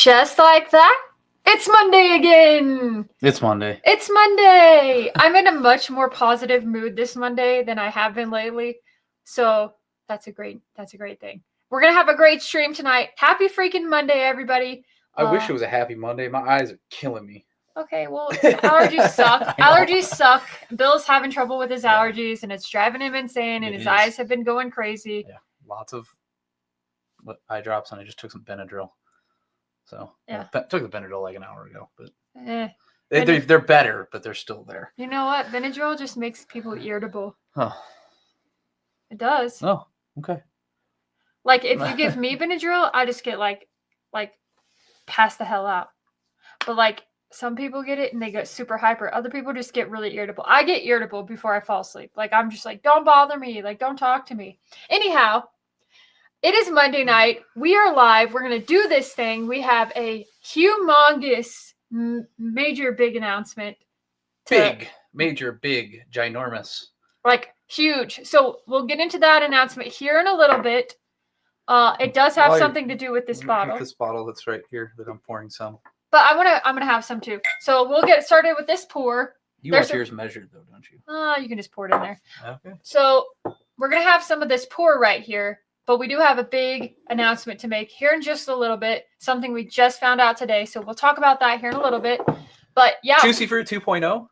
Just like that, it's Monday again. It's Monday. It's Monday. I'm in a much more positive mood this Monday than I have been lately. So that's a great thing. We're going to have a great stream tonight. Happy freaking Monday, everybody. I wish it was a happy Monday. My eyes are killing me. Okay, well, allergies suck. Allergies suck. Bill's having trouble with his allergies, and it's driving him insane, and his eyes have been going crazy. Yeah, lots of eye drops, and I just took some Benadryl. So, yeah. I took the Benadryl like an hour ago, but they're better, but they're still there. You know what? Benadryl just makes people irritable. Huh. It does. Oh, okay. Like, if you give me Benadryl, I just get, like, pass the hell out. But, like, some people get it and they get super hyper. Other people just get really irritable. I get irritable before I fall asleep. Like, I'm just like, don't bother me. Like, don't talk to me. Anyhow, it is Monday night. We are live. We're going to do this thing. We have a humongous, major, big announcement. Major, big, ginormous. Like, huge. So we'll get into that announcement here in a little bit. It does have something to do with this bottle. This bottle that's right here that I'm pouring some. But I'm gonna have some too. So we'll get started with this pour. You want yours measured though, don't you? You can just pour it in there. Okay. So we're gonna have some of this pour right here, but we do have a big announcement to make here in just a little bit. Something we just found out today. So we'll talk about that here in a little bit. But yeah. Juicy Fruit 2.0?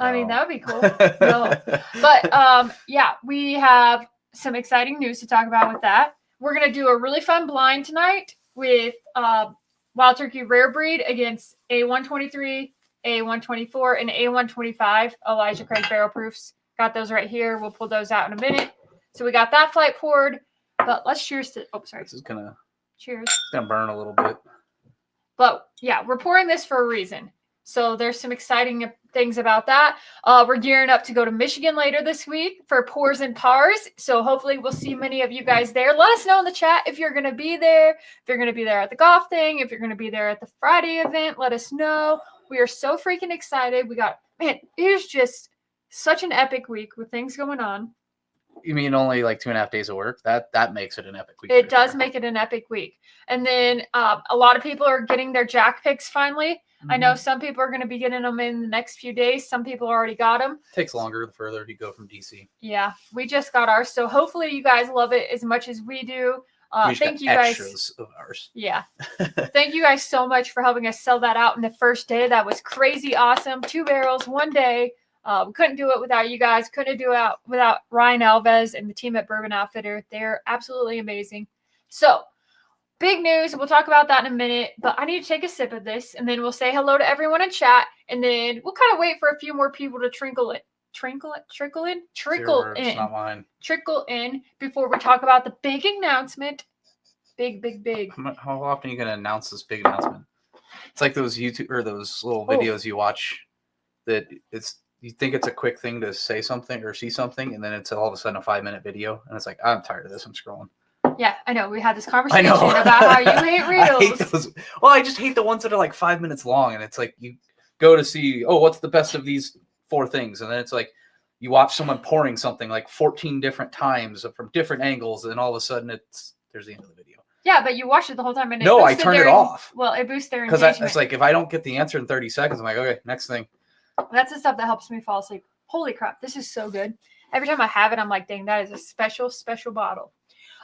I mean, that would be cool. No. But yeah, we have some exciting news to talk about with that. We're gonna do a really fun blind tonight with Wild Turkey Rare Breed against A123, A124, and A125 Elijah Craig barrel proofs. Got those right here. We'll pull those out in a minute. So we got that flight poured, but let's cheers to. Oh, sorry. This is gonna. Cheers. It's gonna burn a little bit. But yeah, we're pouring this for a reason. So there's some exciting things about that. We're gearing up to go to Michigan later this week for Pours and Pars. So hopefully we'll see many of you guys there. Let us know in the chat if you're going to be there, if you're going to be there at the golf thing, if you're going to be there at the Friday event. Let us know. We are so freaking excited. It is just such an epic week with things going on. You mean only like 2.5 days of work? That makes it an epic week. It does make it an epic week. And then a lot of people are getting their jack picks finally. I know some people are going to be getting them in the next few days. Some people already got them. It takes longer the further you go from DC. Yeah, we just got ours. So hopefully you guys love it as much as we do. Thank you guys. Extras of ours. Yeah. Thank you guys so much for helping us sell that out in the first day. That was crazy awesome. 2 barrels, 1 day. We couldn't do it without you guys. Couldn't do it without Ryan Alves and the team at Bourbon Outfitter. They're absolutely amazing. So, big news. We'll talk about that in a minute, but I need to take a sip of this, and then we'll say hello to everyone in chat, and then we'll kind of wait for a few more people to trickle in before we talk about the big announcement. Big. How often are you going to announce this big announcement? It's like those YouTube or those little videos you watch that you think it's a quick thing to say something or see something, and then it's all of a sudden a 5-minute video, and it's like, I'm tired of this. I'm scrolling. Yeah, I know. We had this conversation about how you hate reels. I hate those. Well, I just hate the ones that are like 5 minutes long, and it's like you go to see, what's the best of these 4 things, and then it's like you watch someone pouring something like 14 different times from different angles, and all of a sudden there's the end of the video. Yeah, but you watched it the whole time, and I turned it off. Well, it boosts their engagement. Because it's like if I don't get the answer in 30 seconds, I'm like, okay, next thing. That's the stuff that helps me fall asleep. Holy crap, this is so good. Every time I have it, I'm like, dang, that is a special, special bottle.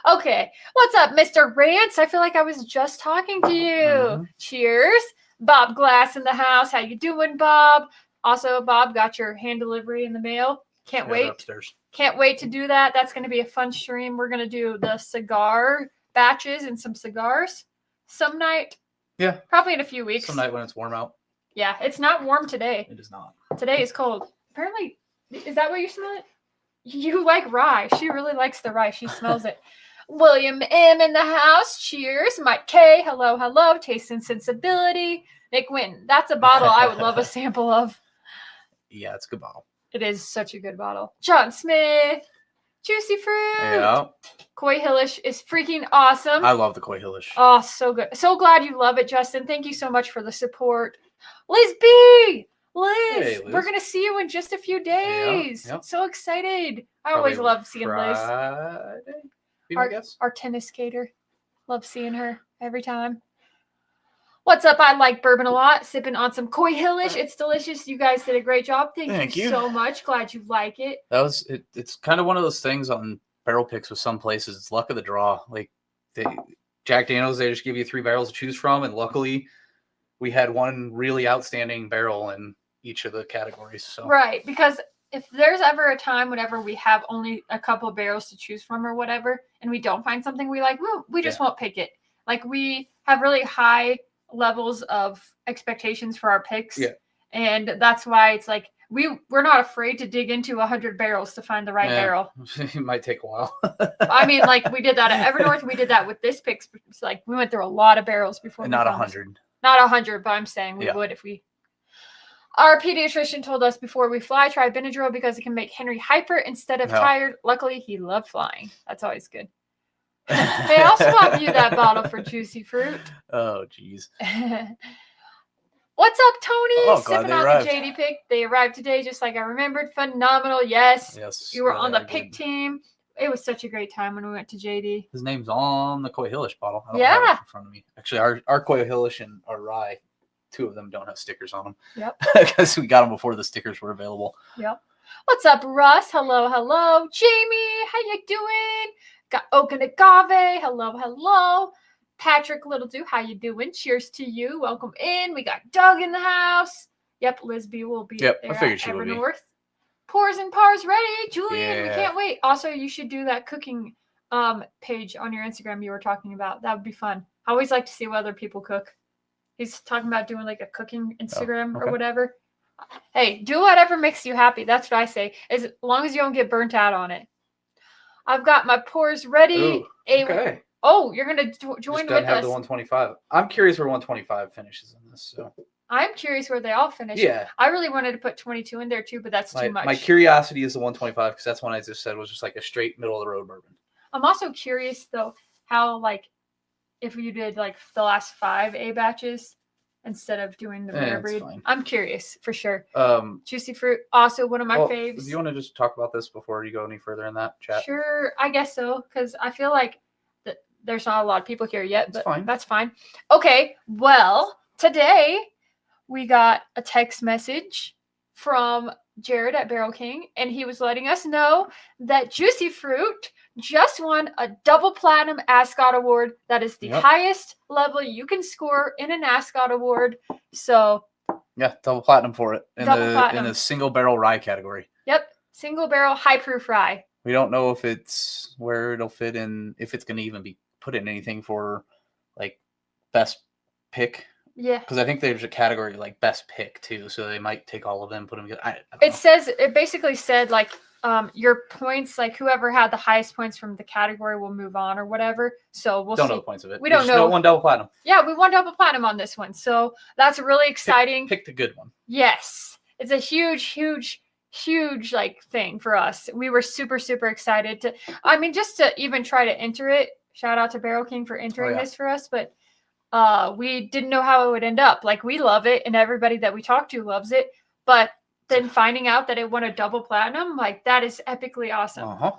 Okay, what's up, Mr. Rance? I feel like I was just talking to you. Mm-hmm. Cheers. Bob Glass in the house. How you doing, Bob? Also, Bob, got your hand delivery in the mail. Can't wait. Upstairs. Can't wait to do that. That's going to be a fun stream. We're going to do the cigar batches and some cigars some night. Yeah. Probably in a few weeks. Some night when it's warm out. Yeah, it's not warm today. It is not. Today is cold. Apparently, is that what you smell it? You like rye. She really likes the rye. She smells it. William M. in the house. Cheers. Mike K. Hello. Taste and Sensibility. Nick Winton. That's a bottle I would love a sample of. Yeah, it's a good bottle. It is such a good bottle. John Smith. Juicy Fruit. Yeah. Koi Hillish is freaking awesome. I love the Koi Hillish. Oh, so good. So glad you love it, Justin. Thank you so much for the support. Liz B. Liz, hey, Liz. We're going to see you in just a few days. Yep. So excited. I always love seeing Liz. Friday, Our tennis skater. Love seeing her every time. What's up? I like bourbon a lot. Sipping on some Coy Hillish. It's delicious. You guys did a great job. Thank you so much. Glad you like it. That was it. It's kind of one of those things on barrel picks with some places. It's luck of the draw. Like Jack Daniels, they just give you 3 barrels to choose from, and luckily, we had one really outstanding barrel in each of the categories. So right, because if there's ever a time whenever we have only a couple of barrels to choose from or whatever, and we don't find something we like, we just won't pick it. Like we have really high levels of expectations for our picks, and that's why it's like we're not afraid to dig into 100 barrels to find the right barrel. It might take a while. I mean, like we did that at Evernorth. We did that with this pick. It's like we went through a lot of barrels before. Not 100. Not 100, but I'm saying we would if we. Our pediatrician told us before we fly, try Benadryl because it can make Henry hyper instead of tired. Luckily, he loved flying. That's always good. Hey, I'll swap you that bottle for Juicy Fruit. Oh, jeez. What's up, Tony? Oh, Sipping on the JD pick. They arrived today just like I remembered. Phenomenal. Yes. You were on the pick team. It was such a great time when we went to JD. His name's on the Coy Hillish bottle. I don't have it in front of me. Actually, our Coy Hillish and our rye, 2 of them don't have stickers on them. Yep. Because we got them before the stickers were available. Yep. What's up, Russ? Hello, hello. Jamie, how you doing? Got Oak and Agave. Hello, hello. Patrick Littledew, how you doing? Cheers to you. Welcome in. We got Doug in the house. Yep, Lisby will be there I figured she at would be. Evernorth. Pours and Pars ready. Julian, we can't wait. Also, you should do that cooking page on your Instagram you were talking about. That would be fun. I always like to see what other people cook. He's talking about doing like a cooking Instagram or whatever. Hey, do whatever makes you happy. That's what I say. As long as you don't get burnt out on it. I've got my pours ready. Ooh, okay. Oh, you're going to join with us. The 125. I'm curious where 125 finishes in this. So I'm curious where they all finish. Yeah. I really wanted to put 22 in there too, but that's too much. My curiosity is the 125 because that's one I just said was just like a straight middle of the road bourbon. I'm also curious though how like if you did like the last 5 A batches instead of doing the rare breed. I'm curious for sure. Juicy Fruit, also one of my faves. Do you want to just talk about this before you go any further in that chat? Sure, I guess so, because I feel like there's not a lot of people here yet, but that's fine. Okay, well, today we got a text message from Jared at Barrel King, and he was letting us know that Juicy Fruit just won a double platinum Ascot award. That is the highest level you can score in an Ascot award. So yeah, double platinum for it in the single barrel rye category. Yep, single barrel high proof rye. We don't know if it's where it'll fit in, if it's going to even be put in anything for like best pick. Yeah, because I think there's a category like best pick too, so they might take all of them, put them together. It basically said like your points, like whoever had the highest points from the category will move on or whatever. So we'll don't see. know the points of it. We don't know. One double platinum. Yeah, we won double platinum on this one, so that's really exciting. Pick the good one. Yes, it's a huge like thing for us. We were super excited to. I mean, just to even try to enter it. Shout out to Barrel King for entering this for us, but. We didn't know how it would end up. Like, we love it, and everybody that we talk to loves it. But then finding out that it won a double platinum, like, that is epically awesome.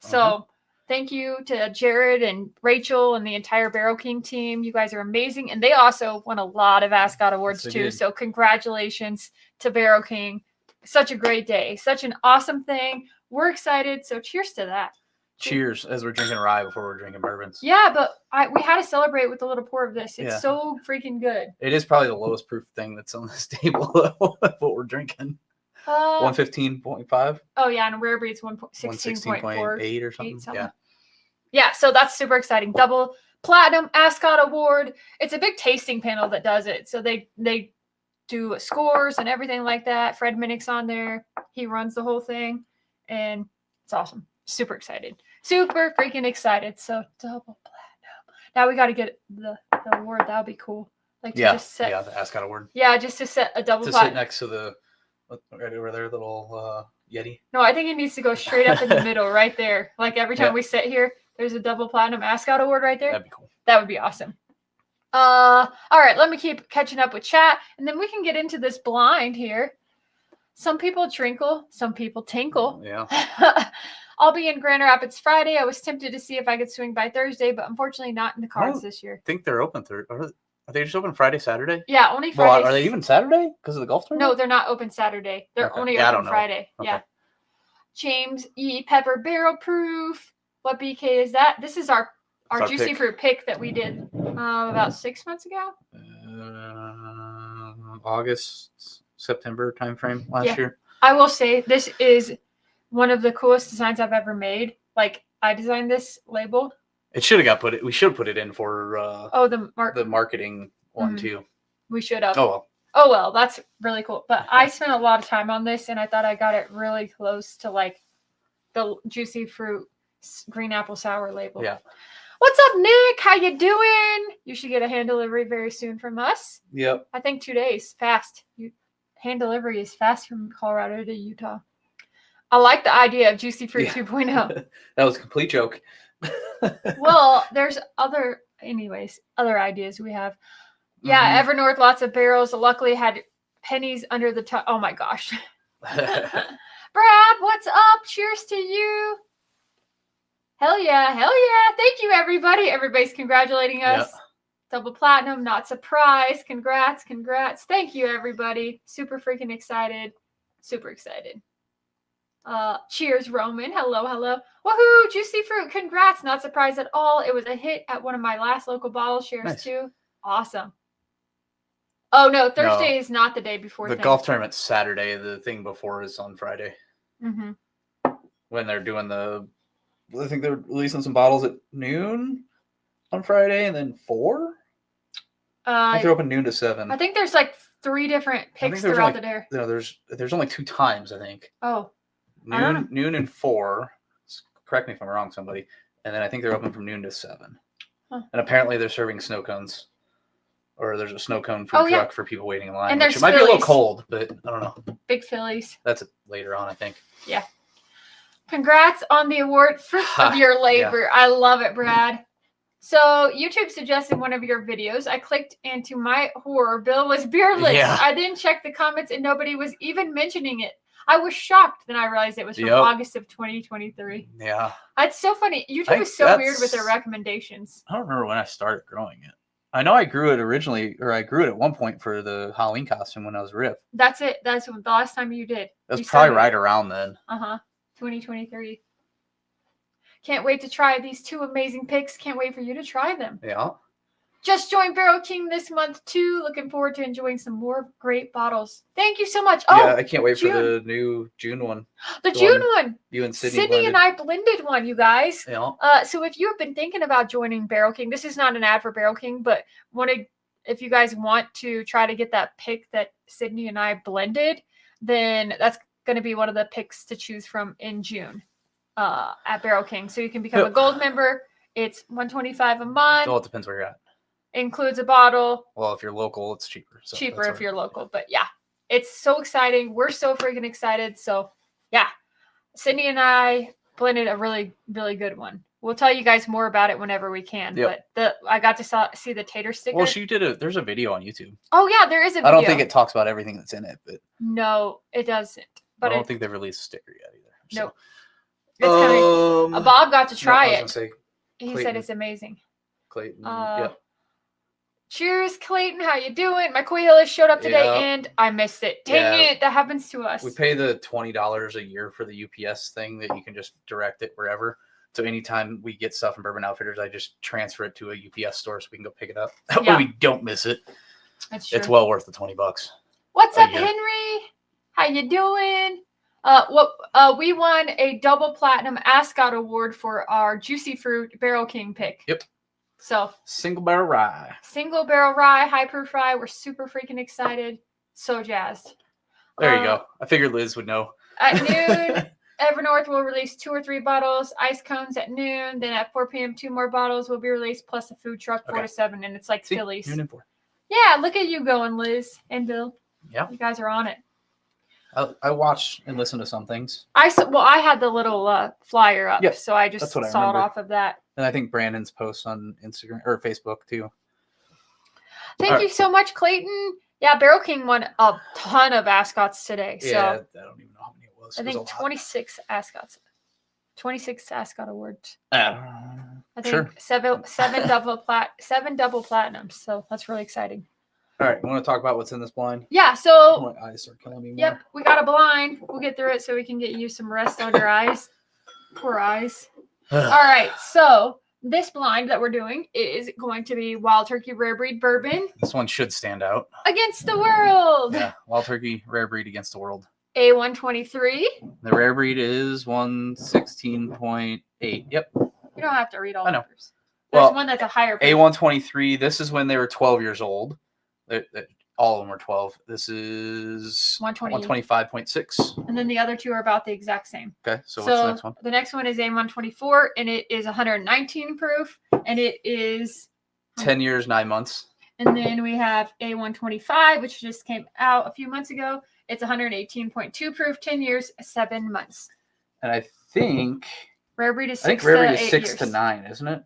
So thank you to Jared and Rachel and the entire Barrel King team. You guys are amazing. And they also won a lot of Ascot awards too. So congratulations to Barrel King. Such a great day. Such an awesome thing. We're excited. So cheers to that. Cheers as we're drinking rye before we're drinking bourbons. Yeah, but we had to celebrate with a little pour of this. It's so freaking good. It is probably the lowest proof thing that's on this table, though, what we're drinking. 115.5. Oh, yeah, and rare breed's 116.8 or something. Yeah, so that's super exciting. Double platinum Ascot award. It's a big tasting panel that does it. So they do scores and everything like that. Fred Minnick's on there. He runs the whole thing, and it's awesome. Super excited. Super freaking excited. So double platinum. Now we got to get the award. That would be cool. Like just set, the Ascot award. Yeah, just to set a double platinum. To sit next to the right over there, little Yeti. No, I think it needs to go straight up in the middle, right there. Like every time we sit here, there's a double platinum Ascot award right there. That'd be cool. That would be awesome. All right, let me keep catching up with chat, and then we can get into this blind here. Some people trinkle, some people tinkle. Yeah. I'll be in Grand Rapids Friday. I was tempted to see if I could swing by Thursday, but unfortunately not in the cards this year. I think they're open Thursday. Are they just open Friday, Saturday? Yeah, only Well, Friday. are they even Saturday because of the golf tournament? No, they're not open Saturday. They're Okay. only Yeah, I open don't know. Friday. Okay. Yeah. James E. Pepper Barrel Proof. What BK is that? This is our juicy pick. fruit pick that we did about 6 months ago. August, September timeframe last year. I will say this is one of the coolest designs I've ever made. Like, I designed this label. It should have got put. We should put it in for the marketing one too. We should have. Oh well, that's really cool. But I spent a lot of time on this, and I thought I got it really close to like the juicy fruit green apple sour label. Yeah. What's up, Nick? How you doing? You should get a hand delivery very soon from us. Yep. I think 2 days. Fast. Hand delivery is fast from Colorado to Utah. I like the idea of juicy fruit 2.0. That was a complete joke. Well, there's other ideas we have. Yeah, Evernorth, lots of barrels. Luckily had pennies under the top. Oh my gosh. Brad, what's up? Cheers to you. Hell yeah. Thank you, everybody. Everybody's congratulating us. Yep. Double platinum, not surprised. Congrats. Thank you, everybody. Super freaking excited. Super excited. Cheers, Roman. Hello. Woohoo! Juicy fruit. Congrats. Not surprised at all. It was a hit at one of my last local bottle shares too. Awesome. Oh no, Thursday is not the day before. The golf tournament's Saturday. The thing before is on Friday. Mm-hmm. When they're doing I think they're releasing some bottles at noon on Friday, and then 4. I think they're open noon to 7. I think there's like 3 different picks throughout the day. No, there's only 2 times, I think. Oh. Noon and 4. Correct me if I'm wrong, somebody. And then I think they're open from noon to 7. Huh. And apparently they're serving snow cones. Or there's a snow cone food truck for people waiting in line. And there's it might be a little cold, but I don't know. Big Phillies. That's later on, I think. Yeah. Congrats on the award. Fruit of your labor. Yeah. I love it, Brad. So YouTube suggested one of your videos. I clicked, and to my horror, Bill was beerless. Yeah. I didn't check the comments, and nobody was even mentioning it. I was shocked. Then I realized it was from August of 2023. Yeah. It's so funny. YouTube is so weird with their recommendations. I don't remember when I started growing it. I know I grew it originally, or I grew it at one point for the Halloween costume when I was Riff. That's it. That's the last time you did. That was probably right around then. 2023. Can't wait to try these 2 amazing picks. Can't wait for you to try them. Yeah. Just joined Barrel King this month too. Looking forward to enjoying some more great bottles. Thank you so much. Oh, yeah, I can't wait for the new June one. The June one. You and Sydney and I blended one, you guys. Yeah. So if you have been thinking about joining Barrel King, this is not an ad for Barrel King, but if you guys want to try to get that pick that Sydney and I blended, then that's going to be one of the picks to choose from in June at Barrel King. So you can become a gold member. It's $125 a month. Well, it depends where you're at. Includes a bottle. Well, if you're local, it's cheaper. So cheaper if you're local. But yeah, it's so exciting. We're so freaking excited. So yeah, Sydney and I blended a really, really good one. We'll tell you guys more about it whenever we can. Yep. But I got to see the tater sticker. Well, there's a video on YouTube. Oh yeah, there is a video. I don't think it talks about everything that's in it, but no, it doesn't. But I don't think they've released a sticker yet either. So. No. It's coming. Bob got to try it. He said it's amazing. Clayton. Yep. Cheers, Clayton. How you doing? My Coyhillis showed up today, and I missed it. Dang it. That happens to us. We pay the $20 a year for the UPS thing that you can just direct it wherever. So anytime we get stuff from Bourbon Outfitters, I just transfer it to a UPS store so we can go pick it up. That way we don't miss it. That's true. It's well worth the $20. What's up, Henry? How you doing? We won a double platinum Ascot award for our Juicy Fruit Barrel King pick. Yep. So single barrel rye, high proof rye. We're super freaking excited. So jazzed. There you go. I figured Liz would know. At noon, Evernorth will release 2 or 3 bottles, ice cones at noon. Then at 4 p.m., 2 more bottles will be released, plus a food truck, 4 to 7, and it's like Phillies. Noon and 4. Yeah, look at you going, Liz and Bill. Yeah, you guys are on it. I watch and listen to some things. I had the little flyer up, so I just saw it off of that. And I think Brandon's posts on Instagram or Facebook too. Thank you so much, Clayton. Yeah, Barrel King won a ton of Ascots today. Yeah, I don't even know how many it was. I think 26 Ascots. 26 Ascot awards. I think Sure. seven double platinums. So that's really exciting. All right, you want to talk about what's in this blind? Yeah. So My eyes are killing me more. yep, we got a blind. We'll get through it so we can get you some rest on your eyes. Poor eyes. All right. So this blind that we're doing is going to be Wild Turkey Rare Breed Bourbon This one should stand out. against the world. Yeah, Wild Turkey Rare Breed against the world. A123. The rare breed is 116.8. Yep. You don't have to read all I know. numbers. There's Well, one that's a higher proof. A123, this is when they were 12 years old. All of them were 12. This is 125.6. And then the other two are about the exact same. Okay, so what's the next one? The next one is A124, and it is 119 proof, and it is 10 years, 9 months. And then we have A125, which just came out a few months ago. It's 118.2 proof, 10 years, 7 months. And I think Rare breed is rare breed is 8 6 years. to 9, isn't it?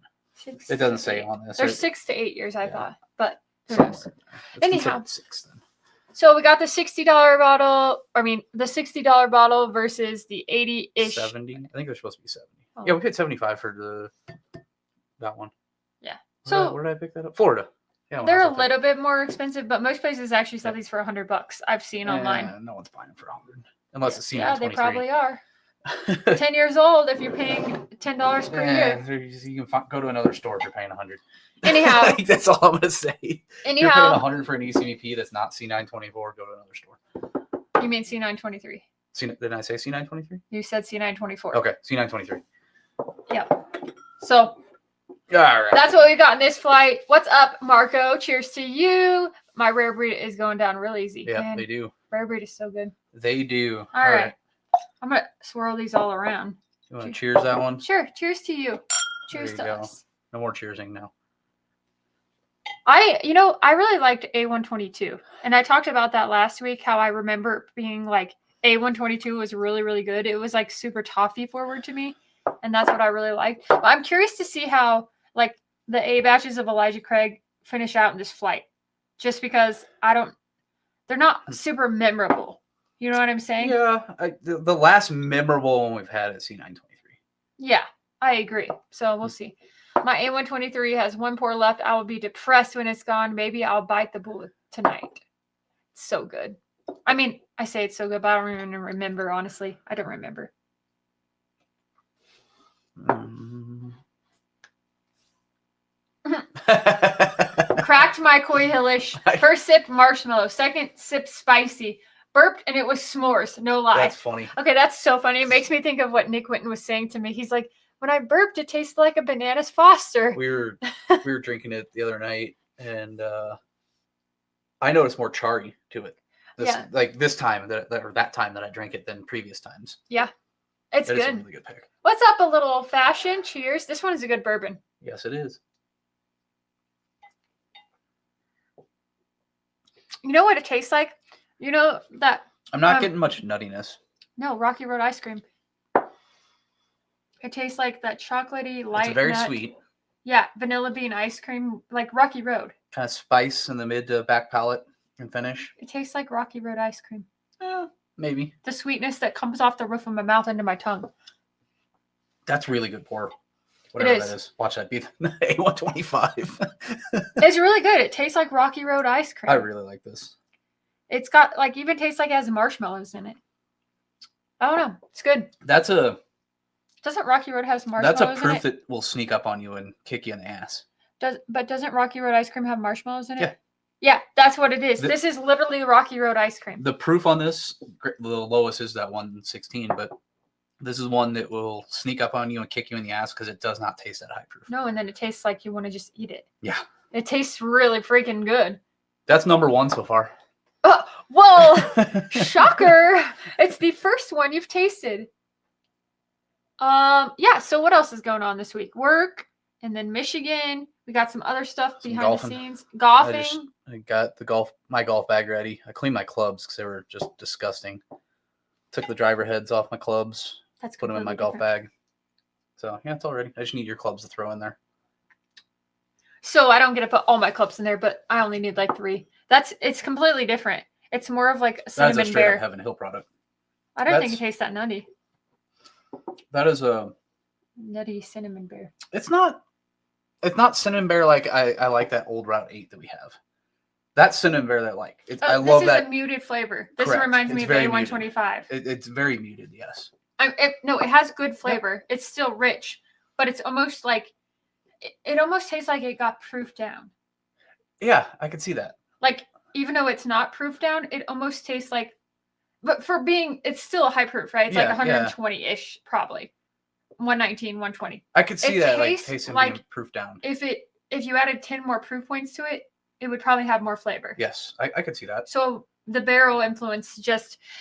It doesn't say on this. There's 6 to 8 years, I thought, but who knows? Anyhow, 6 then. so we got the $60 bottle. I mean, the $60 bottle versus the 80-ish. 70. I think they're supposed to be 70. Oh. Yeah, we paid 75 for that one. Yeah. Where did I pick that up? Florida. Yeah, They're a little bit more expensive, but most places actually sell these for $100. I've seen online. No one's buying them for 100 unless it's C923. Yeah, they probably are. 10 years old if you're paying $10 per year. You can go to another store if you're paying 100. Anyhow, that's all I'm gonna say. If you're paying Anyhow, 100 for an ECBP that's not C924, go to another store. you mean C923? Didn't I say C923? You said C924. Okay, C923. So All right. that's what we got in this flight. What's up, Marco? Cheers to you. My rare breed is going down real easy. Yeah, Man, they do. rare breed is so good. They do. All right. I'm going to swirl these all around. You want to cheers that one? Sure. Cheers to you. Cheers to There you go. us. No more cheersing now. I really liked A122. And I talked about that last week, how I remember being like, A122 was really, really good. It was like super toffee forward to me. And that's what I really liked. But I'm curious to see how like the A batches of Elijah Craig finish out in this flight. Just because they're not super memorable. You know what I'm saying? Yeah, the last memorable one we've had is C923. Yeah, I agree. So we'll see. My A123 has one pour left. I will be depressed when it's gone. Maybe I'll bite the bullet tonight. It's so good. I mean, I say it's so good, but I don't even remember, honestly. I don't remember. Cracked my Coy Hillish. First sip, marshmallow. Second sip, spicy. Burped, and it was s'mores. No lie. That's funny. Okay, that's so funny. It makes me think of what Nick Winton was saying to me. He's like, when I burped, it tasted like a Bananas Foster. We were drinking it the other night, and I noticed more charry to it. Like this time that time that I drank it than previous times. Yeah, it's good. It's a really good pick. What's up, a little old fashioned? Cheers. This one is a good bourbon. Yes, it is. You know what it tastes like? You know that I'm not getting much nuttiness. No, Rocky Road ice cream. It tastes like that chocolatey light. It's very nut. sweet. Yeah, vanilla bean ice cream, like Rocky Road. Kind of spice in the mid to back palate and finish. It tastes like Rocky Road ice cream. Maybe. The sweetness that comes off the roof of my mouth into my tongue. That's really good pour. Whatever that is. Watch that be the A125. It's really good. It tastes like Rocky Road ice cream. I really like this. It's got like even tastes like it has marshmallows in it. I don't know. It's good. Doesn't Rocky Road have marshmallows? That's a proof that will sneak up on you and kick you in the ass. Doesn't Rocky Road ice cream have marshmallows in it? Yeah. Yeah, that's what it is. This is literally Rocky Road ice cream. The proof on this, the lowest is that 116, but this is one that will sneak up on you and kick you in the ass because it does not taste that high proof. No, and then it tastes like you want to just eat it. Yeah. It tastes really freaking good. That's number one so far. Well, shocker. It's the first one you've tasted. Yeah, so what else is going on this week? Work, and then Michigan. We got some other stuff behind the scenes. Golfing. I got my golf bag ready. I cleaned my clubs because they were just disgusting. Took the driver heads off my clubs. Put them in my golf bag. So yeah, it's all ready. I just need your clubs to throw in there. So I don't get to put all my clubs in there, but I only need like 3. It's completely different. It's more of like a cinnamon That's a straight bear. up Heaven Hill product. I don't think it tastes that nutty. That is a nutty cinnamon bear. It's not It's not cinnamon bear like I like that old Route 8 that we have. That's cinnamon bear that I like. I love that. This is a muted flavor. This Correct. reminds me It's of very A125. It's very muted, yes. No, it has good flavor. It's still rich, but it's almost like it almost tastes like it got proofed down. Yeah, I could see that. Like, even though it's not proofed down, it almost tastes like, but for being, it's still a high proof, right? It's like 120-ish, probably. 119, 120. I could see that, like, tastes tasting like being proofed down. If you added 10 more proof points to it, it would probably have more flavor. Yes, I could see that. So the barrel influence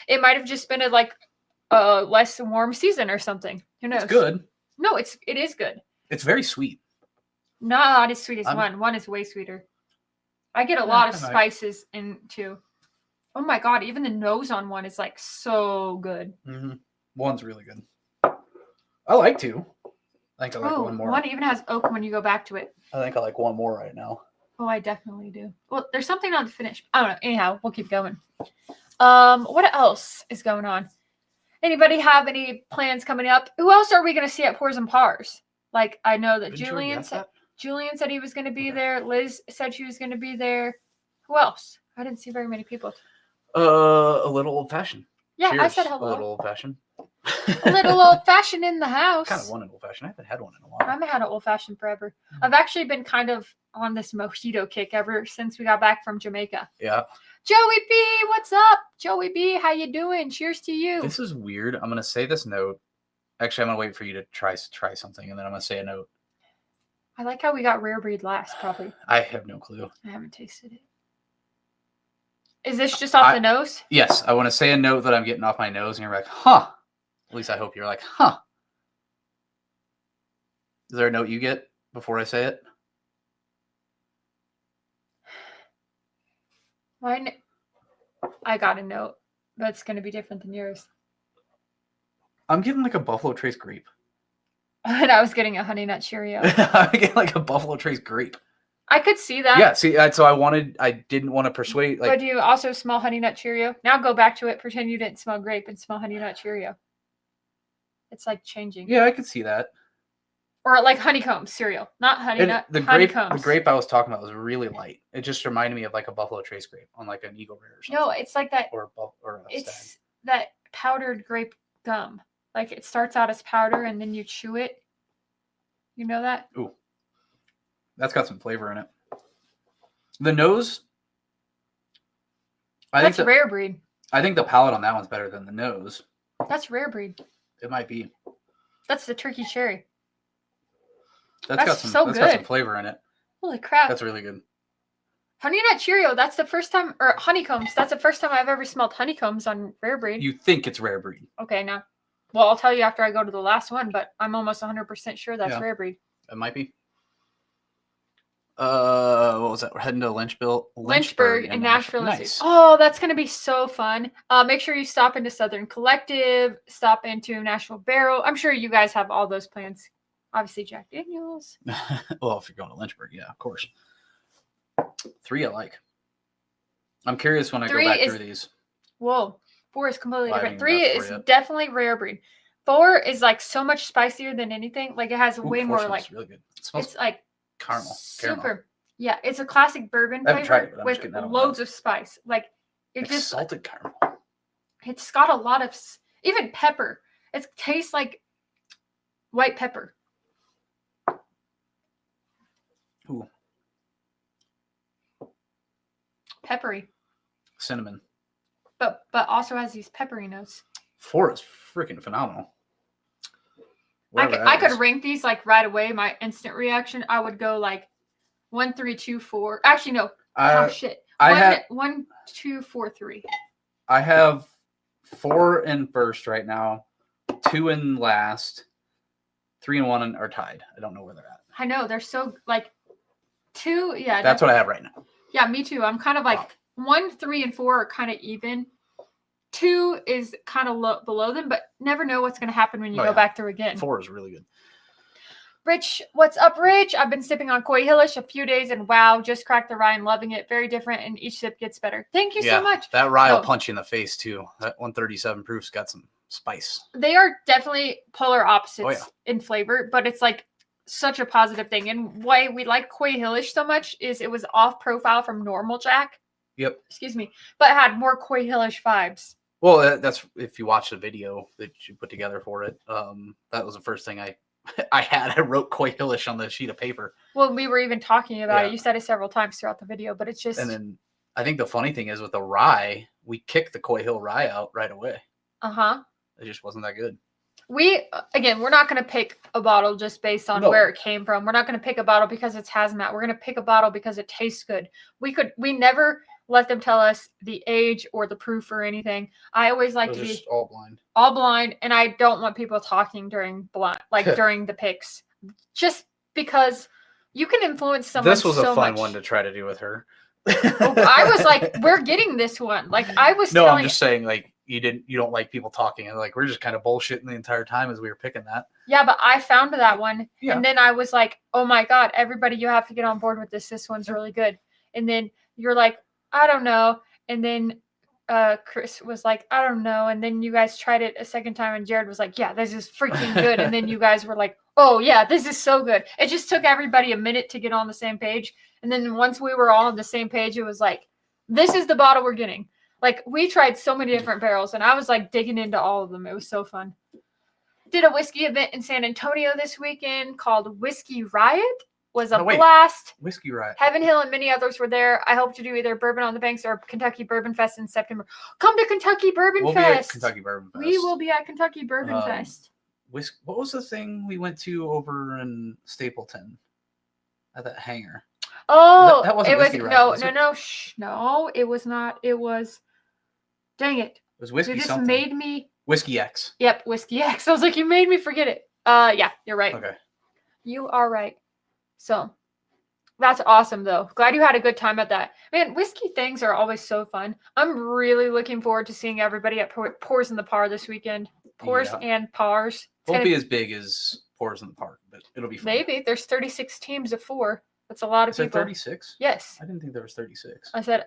it might have just been a less warm season or something. Who knows? It's good. No, it is good. It's very sweet. Not as sweet as one. One is way sweeter. I get a lot of spices into. Oh my god! Even the nose on one is like so good. Mm-hmm. One's really good. I like two. I think I like one more. One even has oak when you go back to it. I think I like one more right now. Oh, I definitely do. Well, there's something on the finish. I don't know. Anyhow, we'll keep going. What else is going on? Anybody have any plans coming up? Who else are we going to see at Pours and Pars? Like, I know that Julian said he was going to be there. Liz said she was going to be there. Who else? I didn't see very many people. A little old fashioned. Yeah, Cheers. I said hello. A little old fashioned. A little old fashioned in the house. Kind of want an old fashioned. I haven't had one in a while. I haven't had an old fashioned forever. I've actually been kind of on this mojito kick ever since we got back from Jamaica. Yeah. Joey B, what's up? Joey B, how you doing? Cheers to you. This is weird. I'm gonna say this note. Actually, I'm gonna wait for you to try something, and then I'm gonna say a note. I like how we got rare breed last, probably. I have no clue. I haven't tasted it. Is this just off the nose? Yes, I want to say a note that I'm getting off my nose, and you're like, huh. At least I hope you're like, huh. Is there a note you get before I say it? Mine, I got a note that's going to be different than yours. I'm getting like a Buffalo Trace grape. And I was getting a Honey Nut Cheerio. I'm getting like a Buffalo Trace grape. I could see that. Yeah, see, so I didn't want to persuade. Like, but do you also smell Honey Nut Cheerio? Now go back to it, pretend you didn't smell grape and smell Honey Nut Cheerio. It's like changing. Yeah, I could see that. Or like honeycomb cereal, not honey nut. The grape I was talking about was really light. It just reminded me of like a Buffalo Trace grape on like an Eagle Rare or something. No, it's like that. Or a it's Stag. that powdered grape gum. Like it starts out as powder and then you chew it. You know that? Ooh, that's got some flavor in it. The nose. That's rare breed. I think the palate on that one's better than the nose. That's rare breed. It might be. That's the turkey cherry. That's got some flavor in it. Holy crap. That's really good. Honey Nut Cheerio, that's the first time, or honeycombs, that's the first time I've ever smelled honeycombs on rare breed. You think it's rare breed. Okay, now. Well, I'll tell you after I go to the last one, but I'm almost 100% sure that's rare breed. It might be. What was that? We're heading to Lynchburg in Nashville. Nice. Oh, that's going to be so fun. Make sure you stop into Southern Collective, stop into Nashville Barrel. I'm sure you guys have all those plans. Obviously, Jack Daniels. Well, if you're going to Lynchburg, yeah, of course. 3 I like. I'm curious when I go back through these. Whoa. 4 is completely different. 3 is definitely rare breed. 4 is like so much spicier than anything. Like it has way more like. Really good. It smells it's like caramel. Super. Yeah, it's a classic bourbon flavor with loads of spice. Like it just salted caramel. It's got a lot of even pepper. It tastes like white pepper. Ooh. Peppery. Cinnamon. But also has these peppery notes. 4 is freaking phenomenal. I could rank these like right away. My instant reaction, I would go like 1, 3, 2, 4. Actually, no. Shit. 1, 2, 4, 3. I have 4 in first right now, 2 in last, 3 and 1 are tied. I don't know where they're at. I know they're so like 2. Yeah, that's what I have right now. Yeah, me too. I'm kind of like 1, 3, and 4 are kind of even. 2 is kind of below them, but never know what's going to happen when you go back through again. 4 is really good. Rich, what's up, Rich? I've been sipping on Koi Hillish a few days, and wow, just cracked the rye and loving it. Very different, and each sip gets better. Thank you so much. That rye will punch you in the face, too. That 137 proof's got some spice. They are definitely polar opposites in flavor, but it's like such a positive thing. And why we like Coy Hillish so much is it was off profile from normal Jack. Yep. Excuse me, but had more Coy Hillish vibes. Well, that's if you watch the video that you put together for it. That was the first thing I had. I wrote Coy Hillish on the sheet of paper. Well, we were even talking about Yeah. it. You said it several times throughout the video, but it's just. And then I think the funny thing is with the rye, we kicked the Coy Hill rye out right away. It just wasn't that good. We're not going to pick a bottle just based on where it came from. We're not going to pick a bottle because it's hazmat. We're going to pick a bottle because it tastes good. We never let them tell us the age or the proof or anything. I always like to be all blind. All blind, and I don't want people talking during during the picks, just because you can influence someone. This was a fun much. one to try to do with her. I was like, we're getting this one. Like I was. No, I'm just saying, like you don't like people talking, and like we're just kind of bullshitting the entire time as we were picking that. Yeah, but I found that one, and then I was like, oh my god, everybody, you have to get on board with this. This one's really good. And then you're like, I don't know, and then Chris was like, I don't know, and then you guys tried it a second time, and Jared was like, yeah, this is freaking good, and then you guys were like, oh yeah, this is so good. It just took everybody a minute to get on the same page, and then once we were all on the same page, it was like, this is the bottle we're getting. Like we tried so many different barrels, and I was like digging into all of them. It was so fun. Did a whiskey event in San Antonio this weekend called Whiskey Riot. Was a blast. Whiskey Riot. Heaven Hill and many others were there. I hope to do either Bourbon on the Banks or Kentucky Bourbon Fest in September. Come to Kentucky Bourbon Fest. Kentucky Bourbon Fest. We will be at Kentucky Bourbon Fest. What was the thing we went to over in Stapleton at that hangar? Oh, that wasn't it was Whiskey Riot, no, it was not. It was. Dang it! It was whiskey. You just something. made me. Whiskey X. Yep, Whiskey X. I was like, you made me forget it. Yeah, you're right. Okay. You are right. So, that's awesome, though. Glad you had a good time at that. Man, whiskey things are always so fun. I'm really looking forward to seeing everybody at Pours in the Par this weekend. Pours and Pars. Won't be as big as Pours in the Park, but it'll be fun. Maybe. There's 36 teams of 4. That's a lot of people. 36? Yes. I didn't think there was 36. I said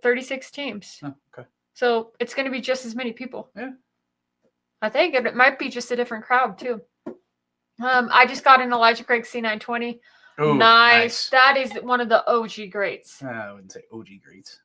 36 teams. Oh, okay. So it's going to be just as many people. Yeah. I think it might be just a different crowd, too. I just got an Elijah Craig C920. Ooh, nice. That is one of the OG greats. I wouldn't say OG greats.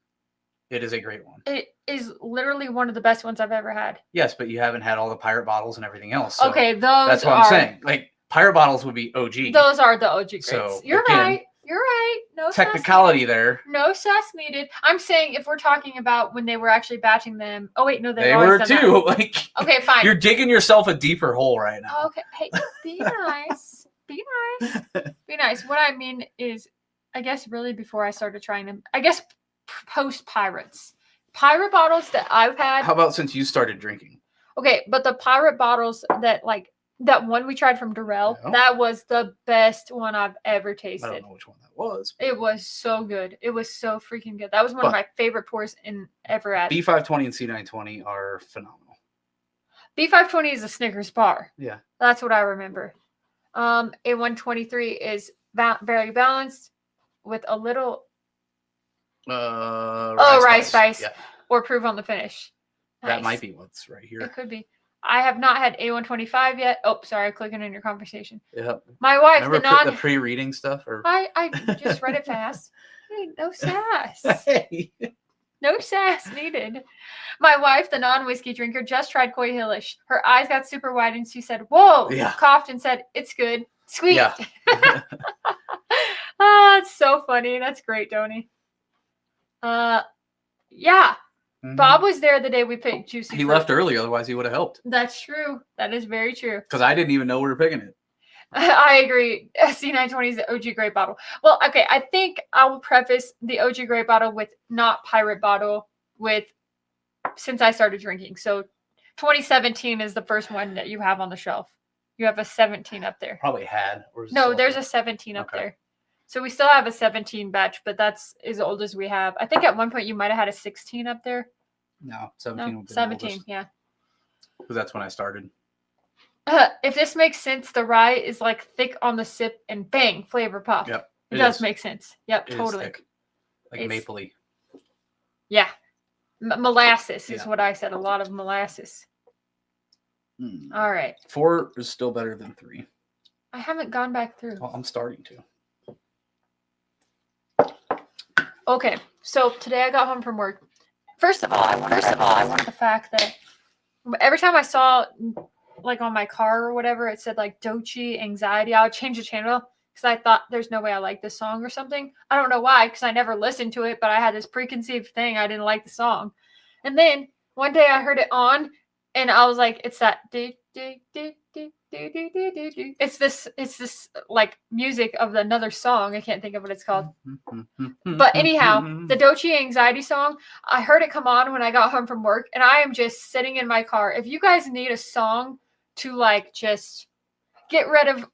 It is a great one. It is literally one of the best ones I've ever had. Yes, but you haven't had all the pirate bottles and everything else. So okay, that's what I'm saying. Like pirate bottles would be OG. Those are the OG greats. So, You're right. You're right. No technicality there. No sass needed. I'm saying if we're talking about when they were actually batching them. Oh wait, no, they were too. Like okay, fine. You're digging yourself a deeper hole right now. Okay, hey, be nice. Be nice. Be nice. What I mean is, I guess really before I started trying them, I guess post pirates. Pirate bottles that I've had. How about since you started drinking? Okay, but the pirate bottles that one we tried from Durrell, that was the best one I've ever tasted. I don't know which one that was. It was so good. It was so freaking good. That was one of my favorite pours ever at. B520 and C920 are phenomenal. B520 is a Snickers bar. Yeah. That's what I remember. A123 is very balanced with a little rye spice yeah. or proof on the finish. Nice. That might be what's right here. It could be. I have not had A125 yet. Oh, sorry, clicking in your conversation. Yep. My wife, remember the pre-reading stuff? Or I just read it fast. Hey, no sass. Hey. No sass needed. My wife, the non-whiskey drinker, just tried Coy Hillish. Her eyes got super wide and she said, whoa, coughed and said, it's good. Sweet. Yeah. It's so funny. That's great, Tony. Yeah. Mm-hmm. Bob was there the day we picked Juicy. He left early, otherwise he would have helped. That's true. That is very true. Because I didn't even know we were picking it. I agree. C920 is the OG Grape bottle. Well, okay, I think I will preface the OG Grape bottle with not pirate bottle with since I started drinking. So 2017 is the first one that you have on the shelf. You have a 17 up there. Probably had. Or no, there's a 17 up there. So we still have a 17 batch, but that's as old as we have. I think at one point you might have had a 16 up there. No, 17. No, 17, yeah. Because that's when I started. If this makes sense, the rye is like thick on the sip and bang, flavor pop. Yep. It does make sense. Yep, it totally. Is thick. Like mapley. Yeah. Molasses is what I said. A lot of molasses. All right. 4 is still better than 3. I haven't gone back through. Well, I'm starting to. Okay, so today I got home from work. First of all, I wanted the fact that every time I saw, like on my car or whatever, it said like Dochi Anxiety, I would change the channel because I thought there's no way I like this song or something. I don't know why, because I never listened to it, but I had this preconceived thing. I didn't like the song. And then one day I heard it on, and I was like, it's that do do do do do do do do do. It's this like music of another song. I can't think of what it's called. But anyhow, the Dochi Anxiety song, I heard it come on when I got home from work, and I am just sitting in my car. If you guys need a song to like just get rid of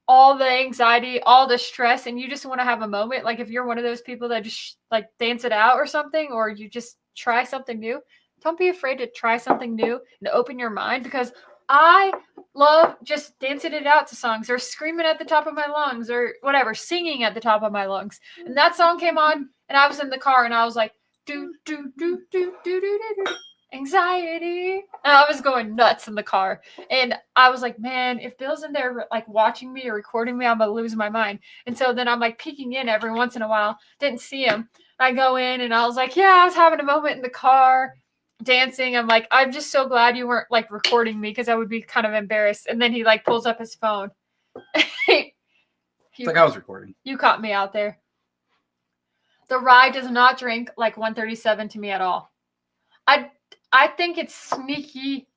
all the anxiety, all the stress, and you just want to have a moment, like if you're one of those people that just like dance it out or something, or you just try something new, don't be afraid to try something new and open your mind, because I love just dancing it out to songs or screaming at the top of my lungs or whatever, singing at the top of my lungs. And that song came on and I was in the car and I was like, do, do, do, do, do, do, do, do. Anxiety. And I was going nuts in the car. And I was like, man, if Bill's in there like watching me or recording me, I'm going to lose my mind. And so then I'm like peeking in every once in a while. Didn't see him. I go in and I was like, yeah, I was having a moment in the car. Dancing. I'm like, I'm just so glad you weren't like recording me because I would be kind of embarrassed. And then he like pulls up his phone. It's like I was recording. You caught me out there. The rye does not drink like 137 to me at all. I think it's sneaky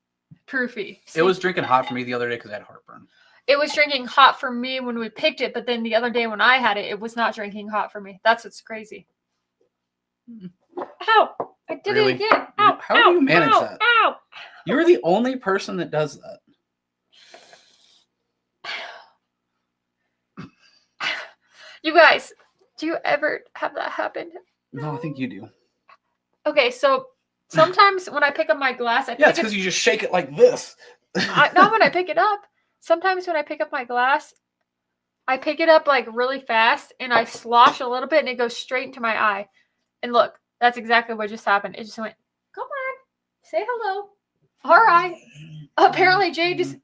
proofy. It was drinking hot for me the other day because I had heartburn. It was drinking hot for me when we picked it, but then the other day when I had it, it was not drinking hot for me. That's what's crazy. Ow! I did it again. Ow! How do you manage that? Ow! You're the only person that does that. You guys, do you ever have that happen? No, I think you do. Okay, so sometimes when I pick up my glass, it's because you just shake it like this. Not when I pick it up. Sometimes when I pick up my glass, I pick it up like really fast and I slosh a little bit and it goes straight into my eye. And look, that's exactly what just happened. It just went, come on, say hello. All right. Apparently, Jay just,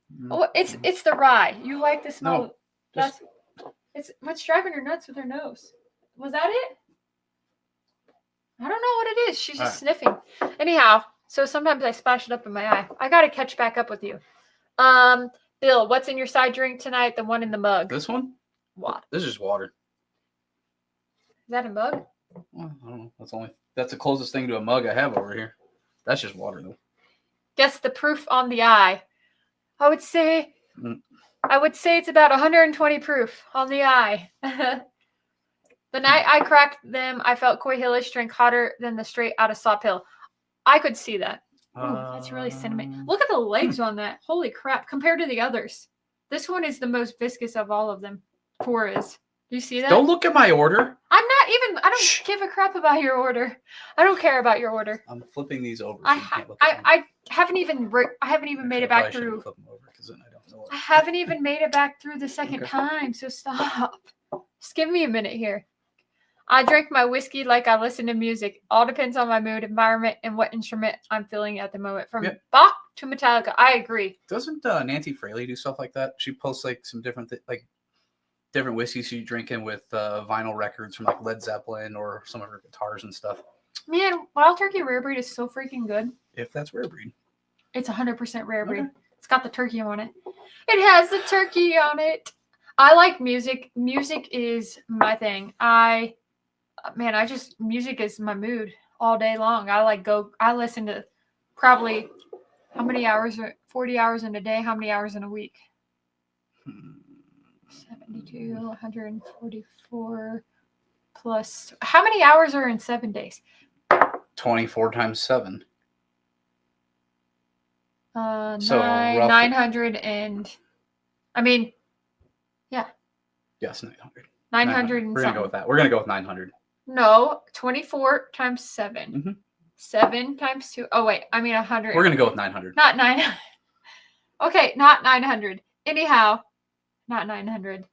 it's the rye. You like the smell. No, it's what's driving her nuts with her nose. Was that it? I don't know what it is. She's just sniffing. Anyhow, so sometimes I splash it up in my eye. I got to catch back up with you. Bill, what's in your side drink tonight? The one in the mug. This one? What? This is just water. Is that a mug? Well, I don't know. That's the closest thing to a mug I have over here. That's just water, though. Guess the proof on the eye. I would say it's about 120 proof on the eye. The night I cracked them, I felt Coy Hillish drink hotter than the straight out of Sop Hill. I could see that. Ooh, that's really cinnamon. Look at the legs on that. Holy crap. Compared to the others. This one is the most viscous of all of them. 4 is. Do you see that? Don't look at my order. I don't give a crap about your order. I don't care about your order. I'm flipping these over. So I haven't even made it back through. Flip them over because then I don't know. I haven't even made it back through the second time, so stop. Just give me a minute here. I drink my whiskey like I listen to music. All depends on my mood, environment, and what instrument I'm feeling at the moment. From Bach to Metallica, I agree. Doesn't Nancy Fraley do stuff like that? She posts like some different different whiskeys she's drinking with vinyl records from like Led Zeppelin or some of her guitars and stuff. Man, Wild Turkey Rare Breed is so freaking good. If that's rare breed. It's 100% rare breed. It's got the turkey on it. It has the turkey on it. I like music. Music is my thing. Music is my mood all day long. I listen to probably how many hours? 40 hours in a day. How many hours in a week? 72, 144 plus. How many hours are in 7 days? 24 times 7. So 900 and, yeah. Yes, 900. 900 We're going to go with that. We're going to go with 900. No, 24 times 7. Mm-hmm. 7 times 2. Oh, wait. 100. We're going to go with 900. Not 900. Okay, not 900. Anyhow, not 900.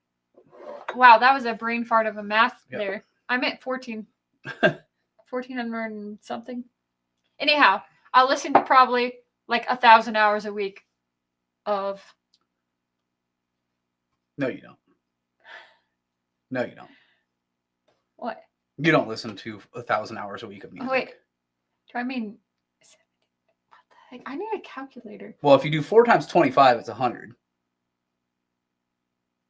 Wow, that was a brain fart of a math there. I meant 14. 1,400 and something. Anyhow, I listen to probably like 1,000 hours a week of No, you don't. No, you don't. What? You don't listen to 1,000 hours a week of music. Oh, wait. Do I mean... What the heck? I need a calculator. Well, if you do 4 times 25, it's 100.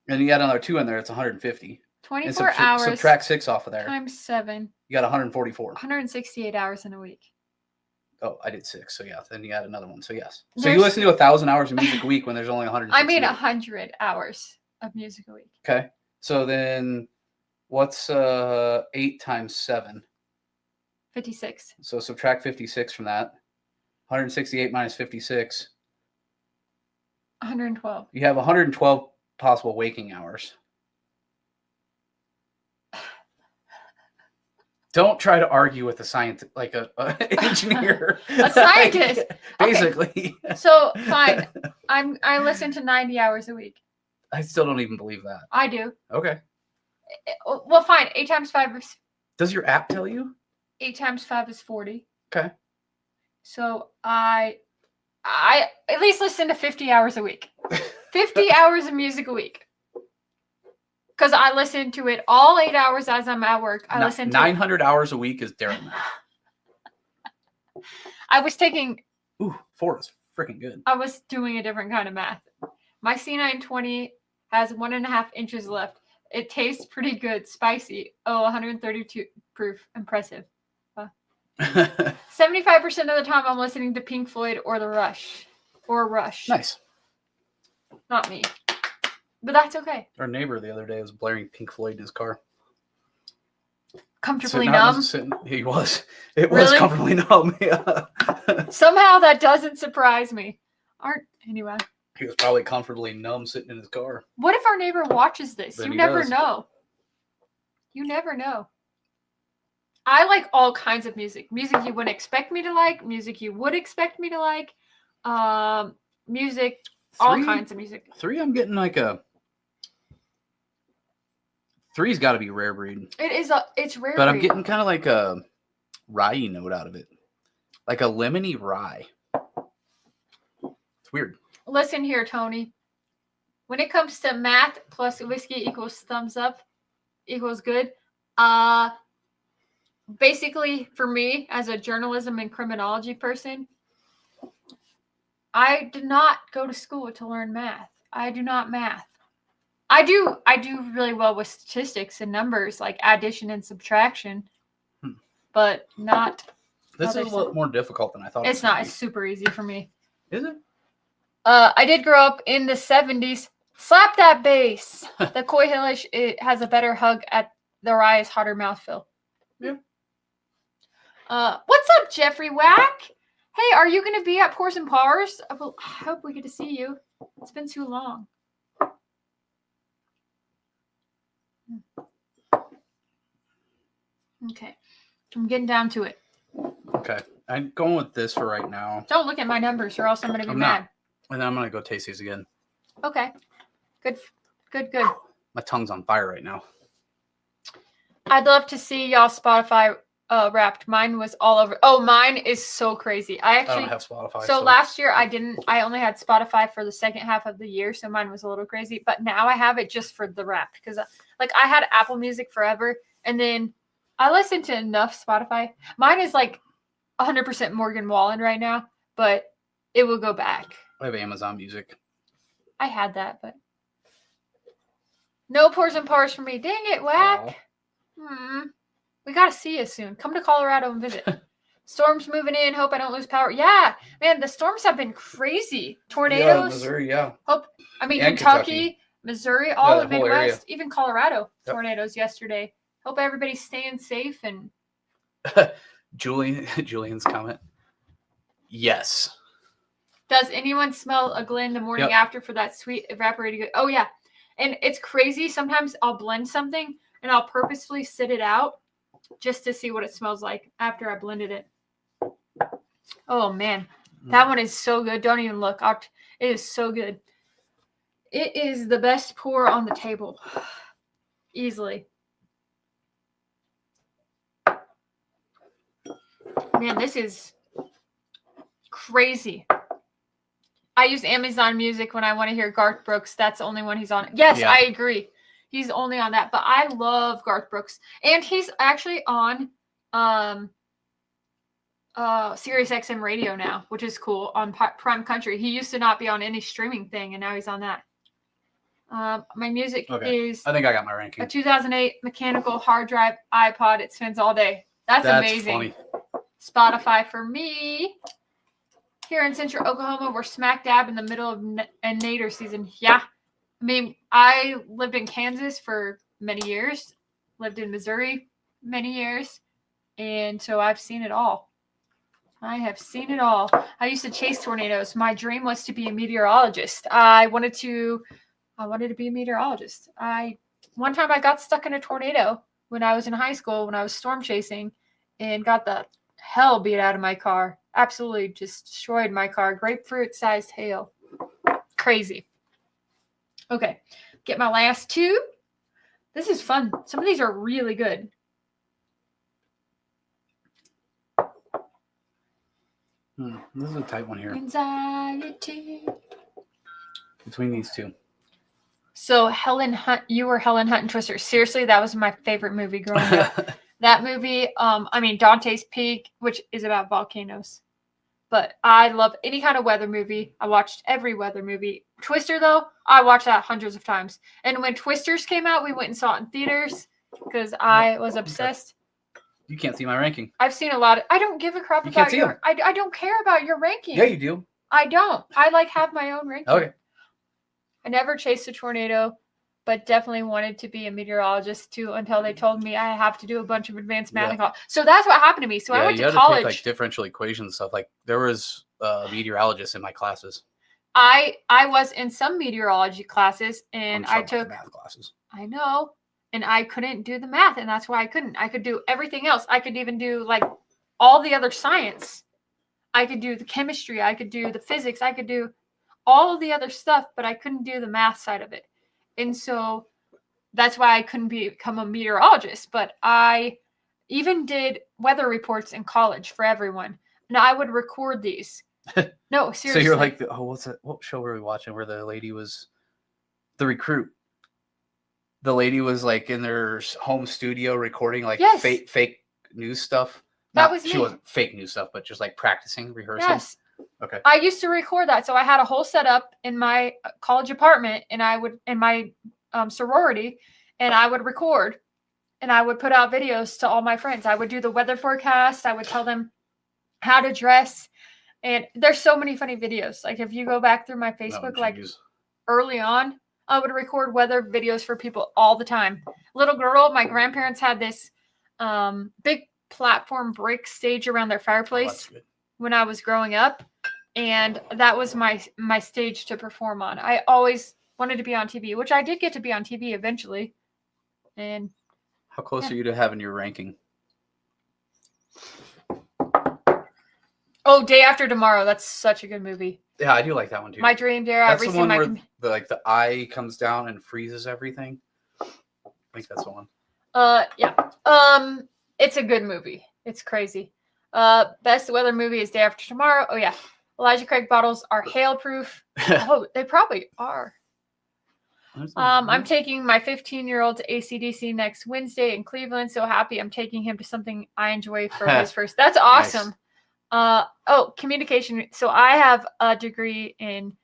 And you add another 2 in there, it's 150. 24 hours. Subtract 6 off of there. Times 7. You got 144. 168 hours in a week. Oh, I did 6. So yeah, then you add another one. So yes. So you listen to 1,000 hours of music a week when there's only 100. I mean 100 hours of music a week. Okay. So then what's 8 times 7? 56. So subtract 56 from that. 168 minus 56. 112. You have 112 possible waking hours. Don't try to argue with a scientist, like a engineer. A scientist. Basically. Okay. So fine. I listen to 90 hours a week. I still don't even believe that. I do. Okay. Well, fine. 8 times 5 is... Does your app tell you? 8 times 5 is 40. Okay. So I at least listen to 50 hours a week. 50 hours of music a week. Because I listen to it all 8 hours as I'm at work. I listen to 900 hours a week is Dara math. I was taking... Ooh, 4 is freaking good. I was doing a different kind of math. My C920 has 1.5 inches left. It tastes pretty good. Spicy. Oh, 132 proof. Impressive. 75% of the time I'm listening to Pink Floyd or The Rush. Or Rush. Nice. Not me. But that's okay. Our neighbor the other day was blaring Pink Floyd in his car. Comfortably numb? He was. It was comfortably numb. Yeah. Somehow that doesn't surprise me. Anyway. He was probably comfortably numb sitting in his car. What if our neighbor watches this? Then You never know. You never know. I like all kinds of music. Music you wouldn't expect me to like. Music you would expect me to like. Music, all kinds of music. 3, I'm getting like a... 3's got to be rare breed. It's rare but breed. I'm getting kind of like a rye note out of it. Like a lemony rye. It's weird. Listen here, Tony. When it comes to math plus whiskey equals thumbs up equals good, basically for me as a journalism and criminology person, I did not go to school to learn math. I do not math. I do really well with statistics and numbers like addition and subtraction, but not. This is a little more difficult than I thought. It's not. It's super easy for me. Is it? I did grow up in the 70s. Slap that bass. The Coy Hillish, it has a better hug at the rye is hotter mouthfeel. Yeah. What's up, Jeffrey Whack? Hey, are you going to be at Pours and Pars? I hope we get to see you. It's been too long. Okay. I'm getting down to it. Okay. I'm going with this for right now. Don't look at my numbers or else I'm going to be mad. And then I'm going to go taste these again. Okay. Good. My tongue's on fire right now. I'd love to see y'all Spotify Wrapped. Mine was all over. Oh, mine is so crazy. I don't have Spotify. So last year I only had Spotify for the second half of the year, so mine was a little crazy. But now I have it just for the Wrapped because like I had Apple Music forever, and then I listened to enough Spotify. Mine is like 100% Morgan Wallen right now, but it will go back. I have Amazon Music. I had that, but no Pours and Pars for me. Dang it, Whack. We got to see you soon. Come to Colorado and visit. Storms moving in. Hope I don't lose power. Yeah, man, the storms have been crazy. Tornadoes. Yeah, Missouri, yeah. Kentucky, Missouri, all the Midwest, area. even Colorado. Yep. Tornadoes yesterday. Hope everybody's staying safe. And Julian's comment. Yes. Does anyone smell a Glen the morning after for that sweet evaporated good? Oh, yeah. And it's crazy. Sometimes I'll blend something and I'll purposefully sit it out just to see what it smells like after I blended it. Oh, man. That one is so good. Don't even look. It is so good. It is the best pour on the table. Easily. Man, this is crazy. I use Amazon Music when I want to hear Garth Brooks. That's the only one he's on. Yes, Yeah. I agree. He's only on that, but I love Garth Brooks, and he's actually on Sirius XM radio now, which is cool, on Prime Country. He used to not be on any streaming thing, and now he's on that. My music is I think I got my ranking. A 2008 mechanical hard drive iPod. It spins all day. That's amazing. Funny. Spotify for me. Here in Central Oklahoma, we're smack dab in the middle of nader season. Yeah. I mean, I lived in Kansas for many years, lived in Missouri many years, and so I've seen it all. I have seen it all. I used to chase tornadoes. My dream was to be a meteorologist. I wanted to be a meteorologist. One time I got stuck in a tornado when I was in high school, when I was storm chasing, and got the hell beat out of my car. Absolutely just destroyed my car. Grapefruit-sized hail. Crazy. Okay, get my last two. This is fun. Some of these are really good. This is a tight one here. Anxiety. Between these two. So Helen Hunt, you were Helen Hunt and Twister. Seriously, that was my favorite movie growing up. That movie, Dante's Peak, which is about volcanoes. But I love any kind of weather movie. I watched every weather movie. Twister, though, I watched that hundreds of times. And when Twisters came out, we went and saw it in theaters because I was obsessed. You can't see my ranking. I've seen a lot of... I don't give a crap you about can't see your... them. I don't care about your ranking. Yeah, you do. I don't. I have my own ranking. Okay. I never chased a tornado, but definitely wanted to be a meteorologist too until they told me I have to do a bunch of advanced math. Yeah. So that's what happened to me. So I went to college. To take, like, differential equations and stuff. Like, there was meteorologists in my classes. I was in some meteorology classes, and I took math classes. I know, and I couldn't do the math, and that's why I couldn't. I could do everything else. I could even do like all the other science. I could do the chemistry. I could do the physics. I could do all of the other stuff, but I couldn't do the math side of it. And so that's why I couldn't become a meteorologist. But I even did weather reports in college for everyone. And I would record these. No, seriously. So you're like, what show were we watching where the lady was The Recruit? The lady was like in their home studio recording like fake news stuff. She wasn't fake news stuff, but just like practicing, rehearsing. Yes. Okay. I used to record that. So I had a whole setup in my college apartment, and I would, in my sorority, and I would record, and I would put out videos to all my friends. I would do the weather forecast. I would tell them how to dress. And there's so many funny videos. Like if you go back through my Facebook, early on, I would record weather videos for people all the time. Little girl, my grandparents had this big platform brick stage around their fireplace when I was growing up. And that was my stage to perform on. I always wanted to be on TV, which I did get to be on TV eventually. And how close are you to having your ranking? Oh, Day After Tomorrow. That's such a good movie. Yeah, I do like that one too. My dream, Dara. That's the one where the eye comes down and freezes everything. I think that's the one. Yeah. It's a good movie. It's crazy. Best weather movie is Day After Tomorrow. Oh yeah. Elijah Craig bottles are hail-proof. Oh, they probably are. I'm taking my 15-year-old to AC/DC next Wednesday in Cleveland. So happy I'm taking him to something I enjoy for his first. That's awesome. Nice. Communication. So I have a degree in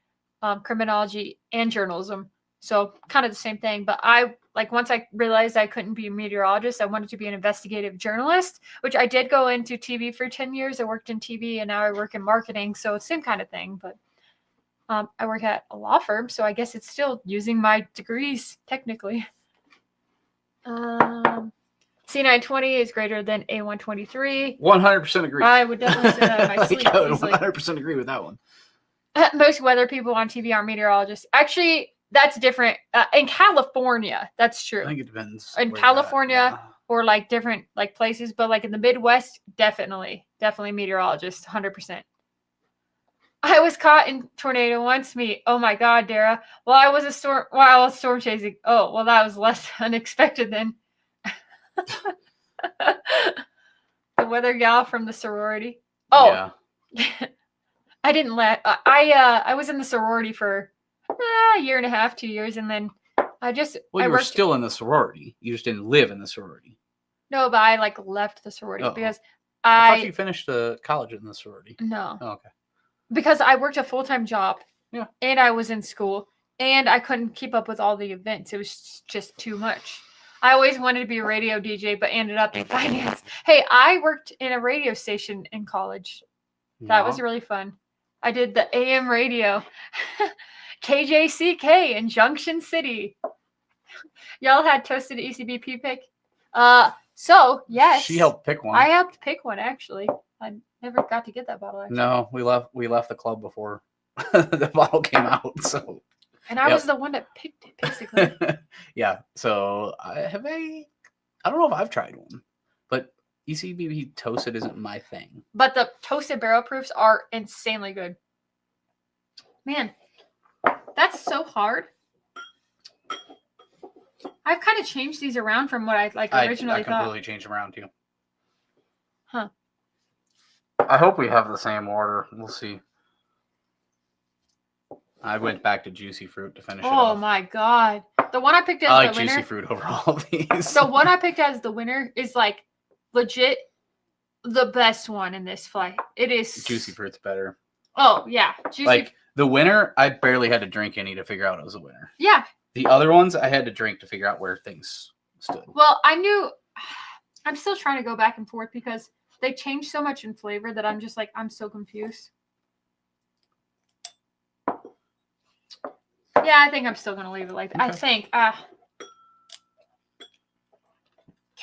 criminology and journalism. So kind of the same thing. But once I realized I couldn't be a meteorologist, I wanted to be an investigative journalist, which I did go into TV for 10 years. I worked in TV and now I work in marketing. So it's the same kind of thing. But I work at a law firm. So I guess it's still using my degrees technically. C920 is greater than A123. 100% agree. I would definitely say that in my sleep. I would 100% agree with that one. Most weather people on TV are meteorologists. Actually, that's different. In California, that's true. I think it depends. In California or like different like places, but like in the Midwest, definitely meteorologists, 100%. I was caught in tornado once. Oh my God, Dara. While I was storm chasing. Oh, well, that was less unexpected then. The weather gal from the sorority. Oh, yeah. I didn't let. I was in the sorority for a year and a half, 2 years, and then I Well, you were worked. still in the sorority. You just didn't live in the sorority. No, but I like left the sorority Uh-oh. because I thought you finished the college in the sorority. no. Oh, okay. Because I worked a full-time job. Yeah. And I was in school, and I couldn't keep up with all the events. It was just too much. I always wanted to be a radio DJ, but ended up in finance. Hey, I worked in a radio station in college. That was really fun. I did the AM radio, KJCK in Junction City. Y'all had toasted ECBP pick. So yes, She helped pick one. I helped pick one actually. I never got to get that bottle. Actually. No, we left the club before the bottle came out. So, and I was the one that picked it basically. Yeah. So I don't know if I've tried one, but ECBP toasted isn't my thing. But the toasted barrel proofs are insanely good. Man, that's so hard. I've kind of changed these around from what I originally I thought. completely changed them around too. Huh. I hope we have the same order. We'll see. I went back to juicy fruit to finish it off. Oh my god. The one I picked as I the like winner. juicy fruit over all of these. The one I picked as the winner is like legit the best one in this flight. It is Juicy fruit's better. Oh yeah. Juicy Like the winner, I barely had to drink any to figure out it was a winner. Yeah. The other ones I had to drink to figure out where things stood. Well, I'm still trying to go back and forth because they change so much in flavor that I'm just like, I'm so confused. Yeah, I think I'm still going to leave it like that. Okay. I think.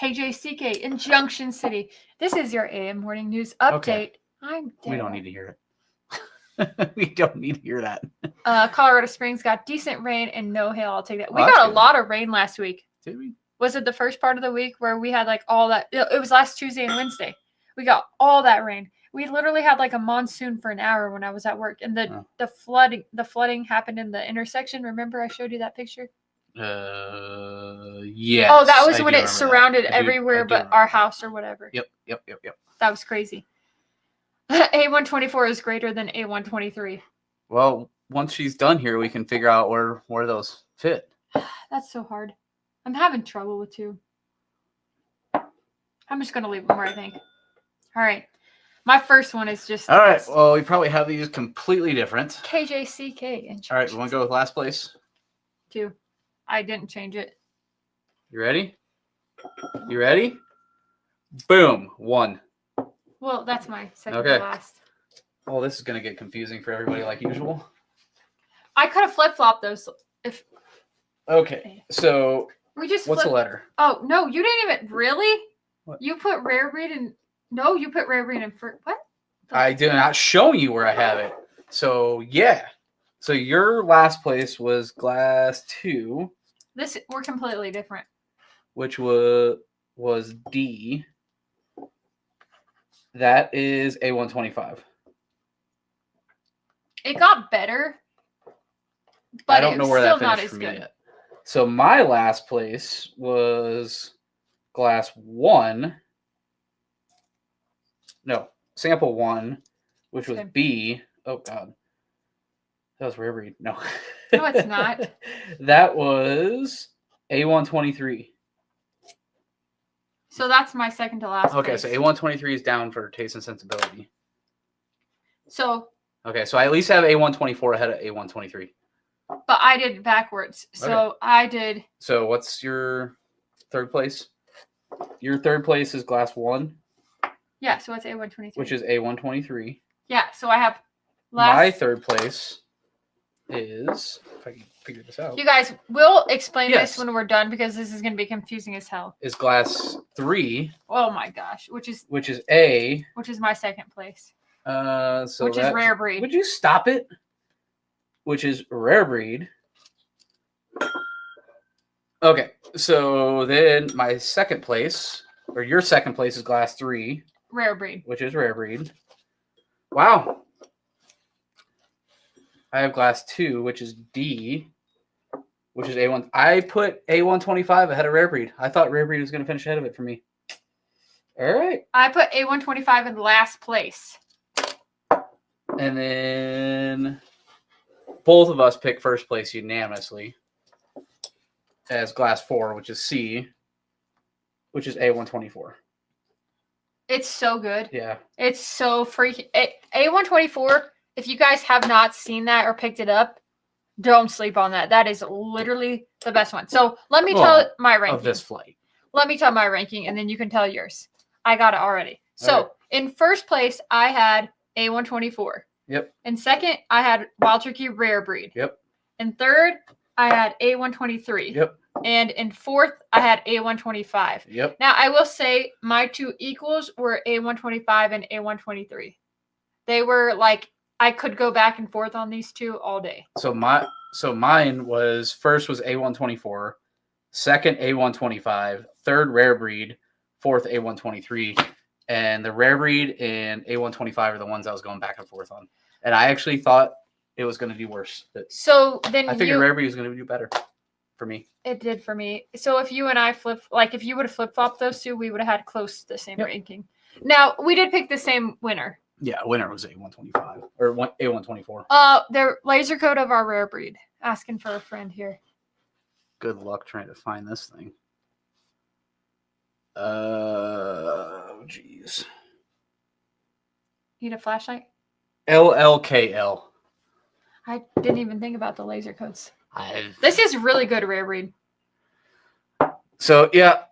KJCK in Junction City. This is your AM morning news update. Okay. We don't need to hear it. We don't need to hear that. Colorado Springs got decent rain and no hail. I'll take that. We got a lot of rain last week. Did we? Was it the first part of the week where we had like all that? It was last Tuesday and Wednesday. We got all that rain. We literally had like a monsoon for an hour when I was at work, and the flooding happened in the intersection. Remember I showed you that picture? Yes. Oh, that was when it surrounded everywhere but our house or whatever. Yep. That was crazy. A124 is greater than A123. Well, once she's done here, we can figure out where those fit. That's so hard. I'm having trouble with two. I'm just going to leave them where I think. All right. My first one is just... All right. Well, we probably have these completely different. KJCK. All right. We want to go with last place? 2. I didn't change it. You ready? You ready? Boom. 1. Well, that's my second to last. Well, this is going to get confusing for everybody like usual. I could have flip-flopped those if... Okay. So... What's the letter? Oh, no, you didn't even... Really? What? You put rare breed in... No, you put rare breed in... What? I did not show you where I have it. So, yeah. So, your last place was glass 2. We're completely different. Which was D. That is A125. It got better. But I don't know where that finished for me yet. So my last place was glass 1. No, sample 1, which was B. Oh, God. That was rare breed. No. No, it's not. That was A123. So that's my second to last Okay, place. so A123 is down for taste and sensibility. So. Okay, so I at least have A124 ahead of A123. But I did it backwards. So I did. So what's your third place? Your third place is glass 1. Yeah, so it's A123. Which is A123. Yeah, so I have My third place is, if I can figure this out. You guys, we'll explain this when we're done because this is going to be confusing as hell. Is glass 3. Oh my gosh, which is A. Which is my second place. Which is rare breed. Would you stop it? Which is rare breed. Okay, so then my second place, or your second place, is glass 3. Rare breed. Which is rare breed. Wow. I have glass 2, which is D, which is A1. I put A125 ahead of rare breed. I thought rare breed was going to finish ahead of it for me. All right. I put A125 in last place. And then both of us picked first place unanimously as glass 4, which is C, which is A124. It's so good. Yeah. It's so freaking A124. If you guys have not seen that or picked it up, don't sleep on that. That is literally the best one. So let me tell my ranking. Of this flight. Let me tell my ranking, and then you can tell yours. I got it already. So in first place, I had A124. Yep. In second, I had Wild Turkey Rare Breed. Yep. In third, I had A123. Yep. And in fourth, I had A125. Yep. Now, I will say my two equals were A125 and A123. They were like, I could go back and forth on these two all day. So mine was first was A124, second A125, third Rare Breed, fourth A123, and the Rare Breed and A125 are the ones I was going back and forth on. And I actually thought it was going to do worse. So then I figured Rare Breed was going to do better for me. It did for me. So if you and I if you would have flip-flopped those two, we would have had close to the same ranking. Now, we did pick the same winner. Yeah, winner was A125 or A124. The laser code of our Rare Breed. Asking for a friend here. Good luck trying to find this thing. Jeez. Need a flashlight? LLKL. I didn't even think about the laser codes. This is really good Rare Breed. So, yeah,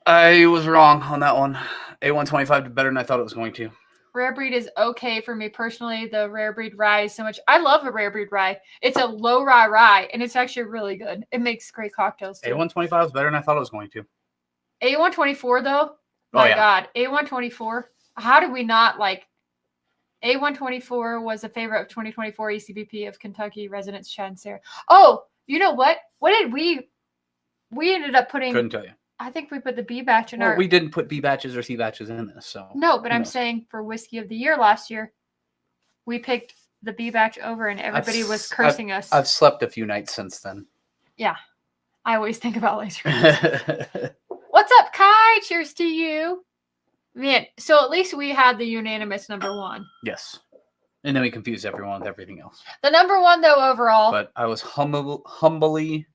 I was wrong on that one. A125 did better than I thought it was going to. Rare Breed is okay for me personally. The Rare Breed rye is so much. I love a Rare Breed rye. It's a low rye, and it's actually really good. It makes great cocktails too. A125 was better than I thought it was going to. A124 though, my God, A124. How did we not like? A124 was a favorite of 2024 ECBP of Kentucky residents Chad and Sarah. Oh, you know what? What did we ended up putting? Couldn't tell you. I think we put the B batch in our. We didn't put B batches or C batches in this, so. No, but I'm saying for Whiskey of the Year last year, we picked the B batch over, and everybody was cursing us. I've slept a few nights since then. Yeah, I always think about laser. What's up, Kai? Cheers to you, man. So at least we had the unanimous number one. Yes, and then we confused everyone with everything else. The number one though overall. But I was humbly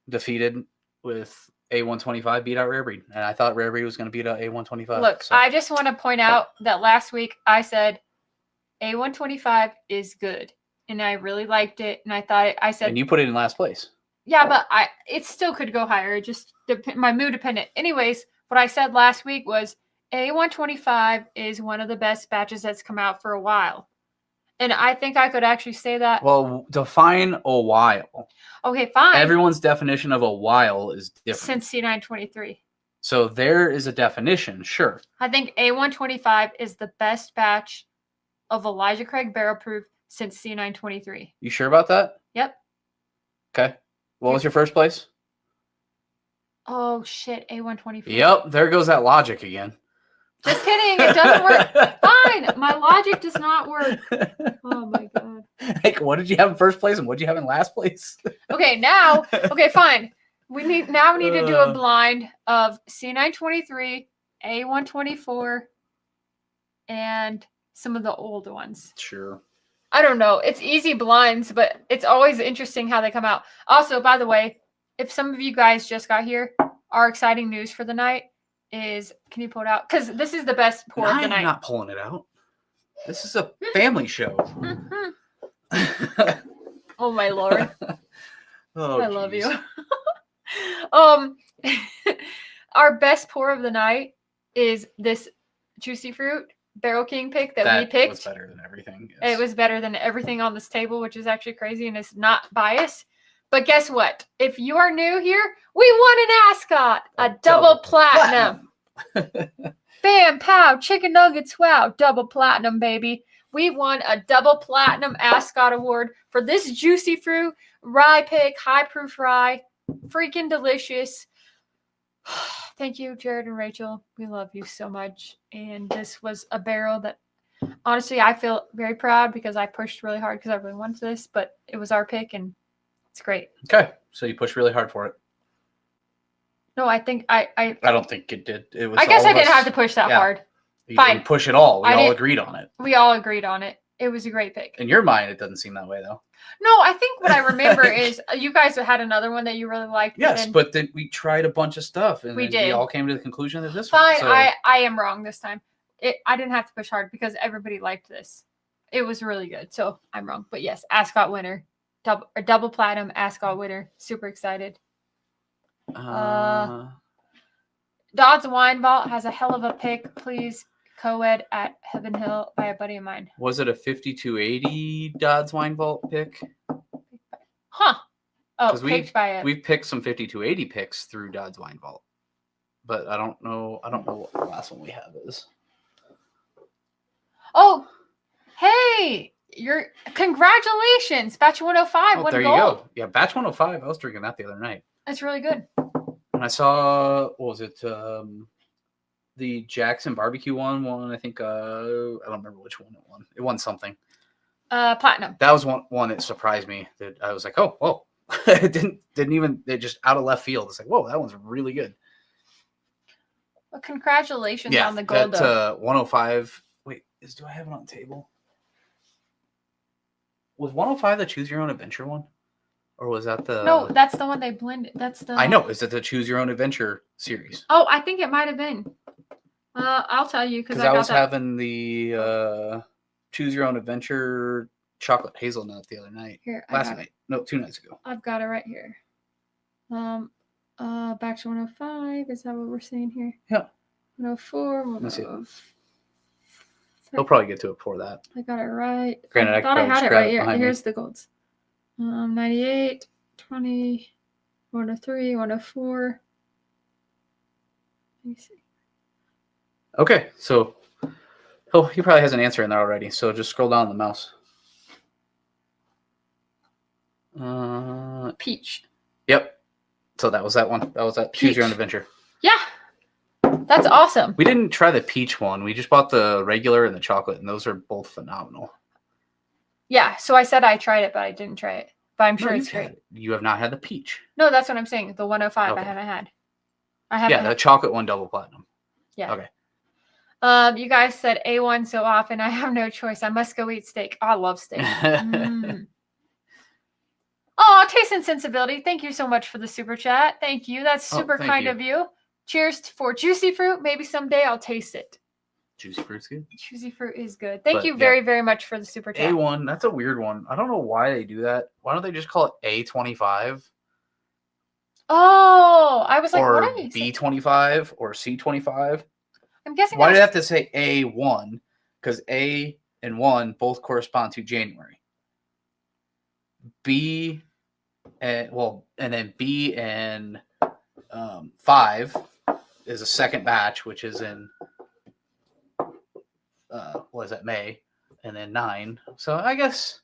defeated with A125 beat out Rare Breed. And I thought Rare Breed was going to beat out A125. Look, so. I just want to point out that last week I said A125 is good. And I really liked it. And I said. And you put it in last place. Yeah, but it still could go higher. It just my mood dependent. Anyways, what I said last week was A125 is one of the best batches that's come out for a while. And I think I could actually say that. Well, define a while. Okay, fine. Everyone's definition of a while is different. Since C923. So there is a definition, sure. I think A125 is the best batch of Elijah Craig barrel proof since C923. You sure about that? Yep. Okay. What was your first place? Oh, shit. A124. Yep. There goes that logic again. Just kidding. It doesn't work. Fine. My logic does not work. Oh, my God. Like, what did you have in first place and what did you have in last place? Okay, fine. We need to do a blind of C923, A124, and some of the old ones. Sure. I don't know. It's easy blinds, but it's always interesting how they come out. Also, by the way, if some of you guys just got here, our exciting news for the night is, can you pull it out? Because this is the best pour of the night. I'm not pulling it out. This is a family show. Oh my Lord. Oh, I love you. Our best pour of the night is this Juicy Fruit Barrel King pick that we picked. Was better than everything. Yes. It was better than everything on this table, which is actually crazy and it's not biased. But guess what? If you are new here, we won an ascot, a double platinum. Bam, pow, chicken nuggets, wow, double platinum, baby. We won a double platinum ascot award for this Juicy Fruit rye pick, high proof rye. Freaking delicious. Thank you, Jared and Rachel. We love you so much. And this was a barrel that, honestly, I feel very proud because I pushed really hard because I really wanted this, but it was our pick and it's great. Okay. So you pushed really hard for it. No, I think I don't think it did. It was. I guess I didn't have to push that hard. You Fine. didn't push it all. We I all didn't- agreed on it. We all agreed on it. It was a great pick. In your mind, it doesn't seem that way, though. No, I think what I remember is you guys had another one that you really liked. Yes, then but then we tried a bunch of stuff, and We then we did. all came to the conclusion that this fine. one. So, I am wrong this time. I didn't have to push hard because everybody liked this. It was really good. So I'm wrong. But yes, Ascot winner. Double platinum Ascot winner. Super excited. Dodds Wine Vault has a hell of a pick. Please, co-ed at Heaven Hill by a buddy of mine. was it a 5280 Dodds Wine Vault pick? Huh. Oh, 'Cause picked by a... We've picked some 5280 picks through Dodds Wine Vault, but I don't know what the last one we have is. Oh, hey, congratulations, Batch 105 Oh, won there you gold. go. Yeah, Batch 105. I was drinking that the other night. That's really good. And I saw, what was it? The Jackson barbecue one. I think, I don't remember which one it won. It won something. Platinum. That was one that surprised me. That I was like, oh, whoa. It didn't even, it just out of left field. It's like, whoa, that one's really good. Well, congratulations on the gold, that, though. 105. Wait, do I have it on the table? Was 105 the Choose Your Own Adventure one? Or was that the... No, that's the one they blended. That's the... I know. Is it the Choose Your Own Adventure series? Oh, I think it might have been. I'll tell you because I was having the Choose Your Own Adventure chocolate hazelnut the other night. Here, Last night. No, 2 nights ago. I've got it right here. Back to 105. Is that what we're saying here? Yeah. 104. Let me see. 105. He'll probably get to it before that. I got it right. Granted, I thought I had it right here. behind me. Here's the golds. 98, 20, 103, 104. Let me see. Okay, so he probably has an answer in there already. So just scroll down the mouse. Peach. Yep. So that was that one. That was that Choose Your Own Adventure. Yeah. That's awesome. We didn't try the peach one. We just bought the regular and the chocolate, and those are both phenomenal. Yeah. So I said I tried it, but I didn't try it. But I'm sure it's great. You have not had the peach. No, that's what I'm saying. The 105 Okay. I haven't had. I haven't. Yeah, the chocolate one double platinum. Yeah. Okay. You guys said A1 so often. I have no choice. I must go eat steak. Oh, I love steak. Oh, Taste and Sensibility. Thank you so much for the super chat. Thank you. That's super kind of you. Cheers for juicy fruit. Maybe someday I'll taste it. Juicy fruit's good. Juicy fruit is good. Thank But, you yeah. very, very much for the super chat. A1, that's a weird one. I don't know why they do that. Why don't they just call it A25? Oh, I was like, Or what are you saying? B25 or C25? I'm guessing. Why I do was- they have to say A1? Because A and 1 both correspond to January. B and then B and 5 is a second batch, which is in what is that, May, and then 9. So I guess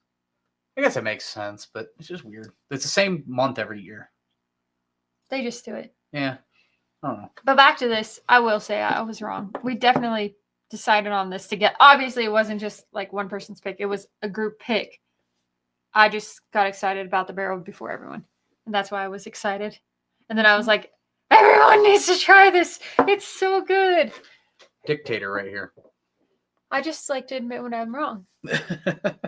it makes sense, but it's just weird. It's the same month every year. They just do it. Yeah, I don't know. But back to this, I will say I was wrong. We definitely decided on this together. Obviously, it wasn't just like one person's pick. It was a group pick. I just got excited about the barrel before everyone. And that's why I was excited. And then I was like, everyone needs to try this. It's so good. Dictator right here. I just like to admit when I'm wrong. But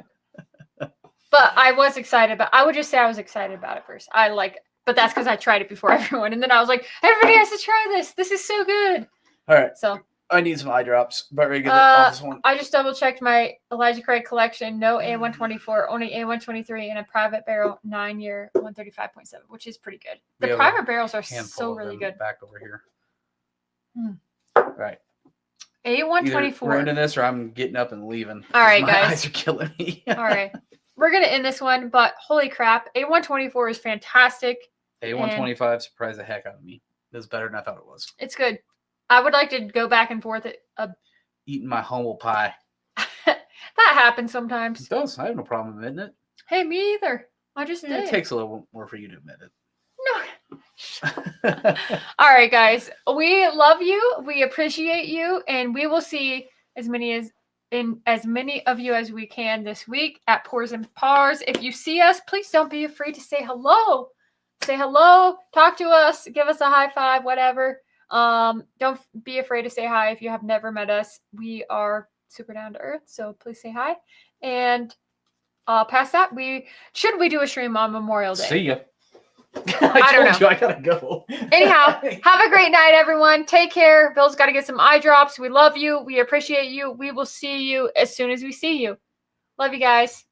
I was excited. But I would just say I was excited about it first. But that's because I tried it before everyone. And then I was like, everybody has to try this. This is so good. All right. So I need some eye drops. About ready to get off this one. I just double checked my Elijah Craig collection. No A124, only A123, and a private barrel 9-year 135.7, which is pretty good. The private barrels are so really good. Back over here. All right. A124. We're into this, or I'm getting up and leaving. All right, my guys. eyes are killing me. All right. We're going to end this one, but holy crap. A124 is fantastic. A125 surprised the heck out of me. It was better than I thought it was. It's good. I would like to go back and forth. Eating my humble pie. That happens sometimes. It does. I have no problem admitting it. Hey, me either. I just did. It takes a little more for you to admit it. No. All right, guys. We love you. We appreciate you, and we will see as many of you as we can this week at Pours and Pars. If you see us, please don't be afraid to say hello. Say hello. Talk to us. Give us a high five. Whatever. Don't be afraid to say hi if you have never met us. We are super down to earth, so please say hi. And past that, we do a stream on Memorial Day? See ya. I don't told you I gotta go. Anyhow, have a great night, everyone. Take care. Bill's got to get some eye drops. We love you. We appreciate you. We will see you as soon as we see you. Love you guys.